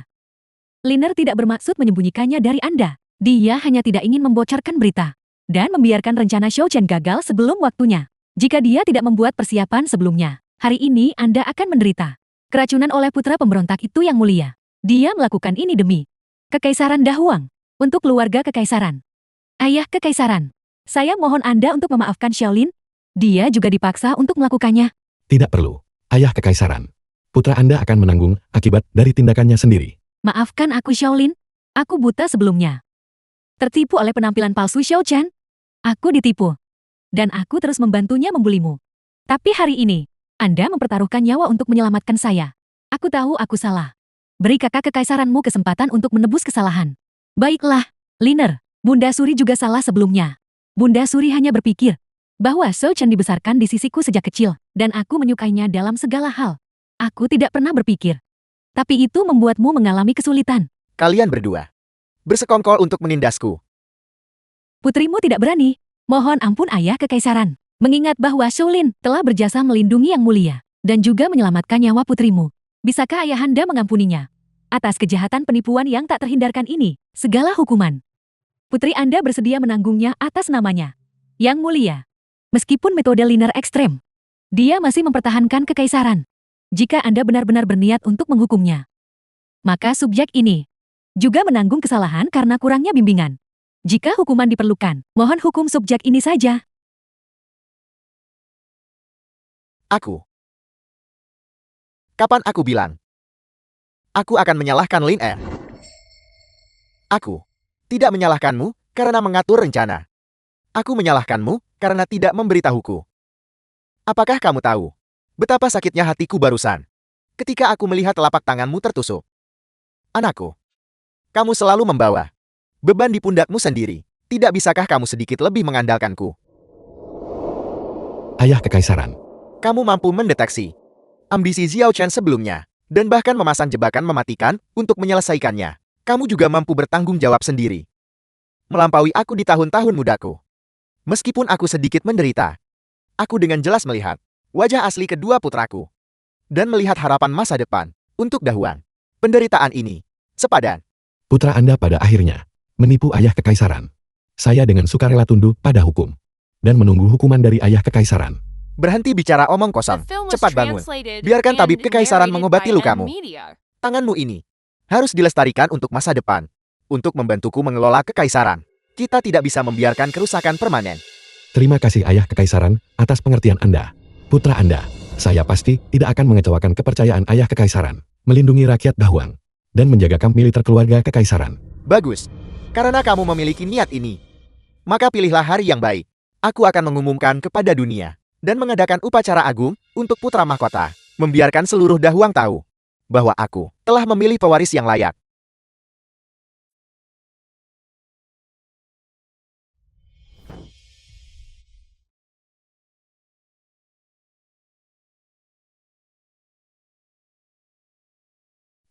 Liner tidak bermaksud menyembunyikannya dari Anda. Dia hanya tidak ingin membocorkan berita dan membiarkan rencana Xiao Chen gagal sebelum waktunya. Jika dia tidak membuat persiapan sebelumnya, hari ini Anda akan menderita keracunan oleh putra pemberontak itu yang mulia. Dia melakukan ini demi Kekaisaran Dahuang, untuk keluarga kekaisaran. Ayah kekaisaran, saya mohon Anda untuk memaafkan Xiaolin. Dia juga dipaksa untuk melakukannya. Tidak perlu, ayah kekaisaran. Putra Anda akan menanggung akibat dari tindakannya sendiri. Maafkan aku Xiaolin, aku buta sebelumnya. Tertipu oleh penampilan palsu Xiao Chen. Aku ditipu. Dan aku terus membantunya membulimu. Tapi hari ini, Anda mempertaruhkan nyawa untuk menyelamatkan saya. Aku tahu aku salah. Beri kakak kekaisaranmu kesempatan untuk menebus kesalahan. Baiklah, Liner, Bunda Suri juga salah sebelumnya. Bunda Suri hanya berpikir bahwa Xiao Chen dibesarkan di sisiku sejak kecil, dan aku menyukainya dalam segala hal. Aku tidak pernah berpikir. Tapi itu membuatmu mengalami kesulitan. Kalian berdua bersekongkol untuk menindasku. Putrimu tidak berani. Mohon ampun ayah kekaisaran. Mengingat bahwa Xiaolin telah berjasa melindungi yang mulia dan juga menyelamatkan nyawa putrimu. Bisakah ayahanda mengampuninya? Atas kejahatan penipuan yang tak terhindarkan ini, segala hukuman. Putri Anda bersedia menanggungnya atas namanya. Yang mulia. Meskipun metode Liner ekstrem, dia masih mempertahankan kekaisaran. Jika Anda benar-benar berniat untuk menghukumnya, maka subjek ini juga menanggung kesalahan karena kurangnya bimbingan. Jika hukuman diperlukan, mohon hukum subjek ini saja. Aku. Kapan aku bilang? Aku akan menyalahkan Lin Er. Aku tidak menyalahkanmu karena mengatur rencana. Aku menyalahkanmu karena tidak memberitahuku. Apakah kamu tahu betapa sakitnya hatiku barusan ketika aku melihat telapak tanganmu tertusuk? Anakku, kamu selalu membawa beban di pundakmu sendiri. Tidak bisakah kamu sedikit lebih mengandalkanku? Ayah kekaisaran. Kamu mampu mendeteksi ambisi Xiao Chen sebelumnya, dan bahkan memasang jebakan mematikan untuk menyelesaikannya. Kamu juga mampu bertanggung jawab sendiri. Melampaui aku di tahun-tahun mudaku. Meskipun aku sedikit menderita, aku dengan jelas melihat wajah asli kedua putraku. Dan melihat harapan masa depan untuk Dahuang. Penderitaan ini sepadan. Putra Anda pada akhirnya menipu ayah kekaisaran. Saya dengan sukarela tunduk pada hukum dan menunggu hukuman dari ayah kekaisaran. Berhenti bicara omong The kosong. film was Cepat bangun. translated Biarkan tabib and kekaisaran narrated mengobati by lukamu. M Media. Tanganmu ini harus dilestarikan untuk masa depan. Untuk membantuku mengelola kekaisaran. Kita tidak bisa membiarkan kerusakan permanen. Terima kasih Ayah Kekaisaran atas pengertian Anda. Putra Anda, saya pasti tidak akan mengecewakan kepercayaan Ayah Kekaisaran, melindungi rakyat Dahuang, dan menjaga kamp militer keluarga Kekaisaran. Bagus. Karena kamu memiliki niat ini, maka pilihlah hari yang baik. Aku akan mengumumkan kepada dunia dan mengadakan upacara agung untuk putra mahkota, membiarkan seluruh Dahuang tahu bahwa aku telah memilih pewaris yang layak.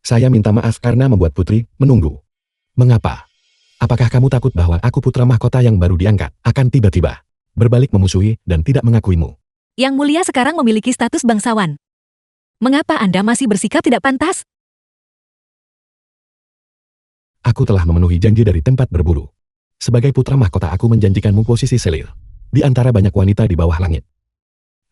Saya minta maaf karena membuat putri menunggu. Mengapa? Apakah kamu takut bahwa aku putra mahkota yang baru diangkat akan tiba-tiba berbalik memusuhi dan tidak mengakuimu? Yang mulia sekarang memiliki status bangsawan. Mengapa Anda masih bersikap tidak pantas? Aku telah memenuhi janji dari tempat berburu. Sebagai putra mahkota aku menjanjikanmu posisi selir di antara banyak wanita di bawah langit.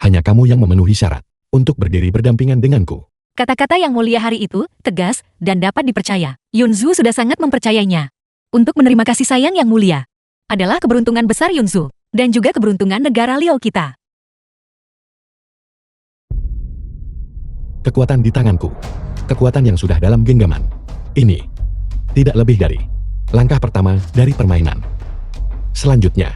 Hanya kamu yang memenuhi syarat untuk berdiri berdampingan denganku. Kata-kata yang mulia hari itu tegas dan dapat dipercaya. Yunzu sudah sangat mempercayainya. Untuk menerima kasih sayang yang mulia adalah keberuntungan besar Yunzu dan juga keberuntungan negara Liao kita. Kekuatan di tanganku. Kekuatan yang sudah dalam genggaman. Ini tidak lebih dari langkah pertama dari permainan. Selanjutnya,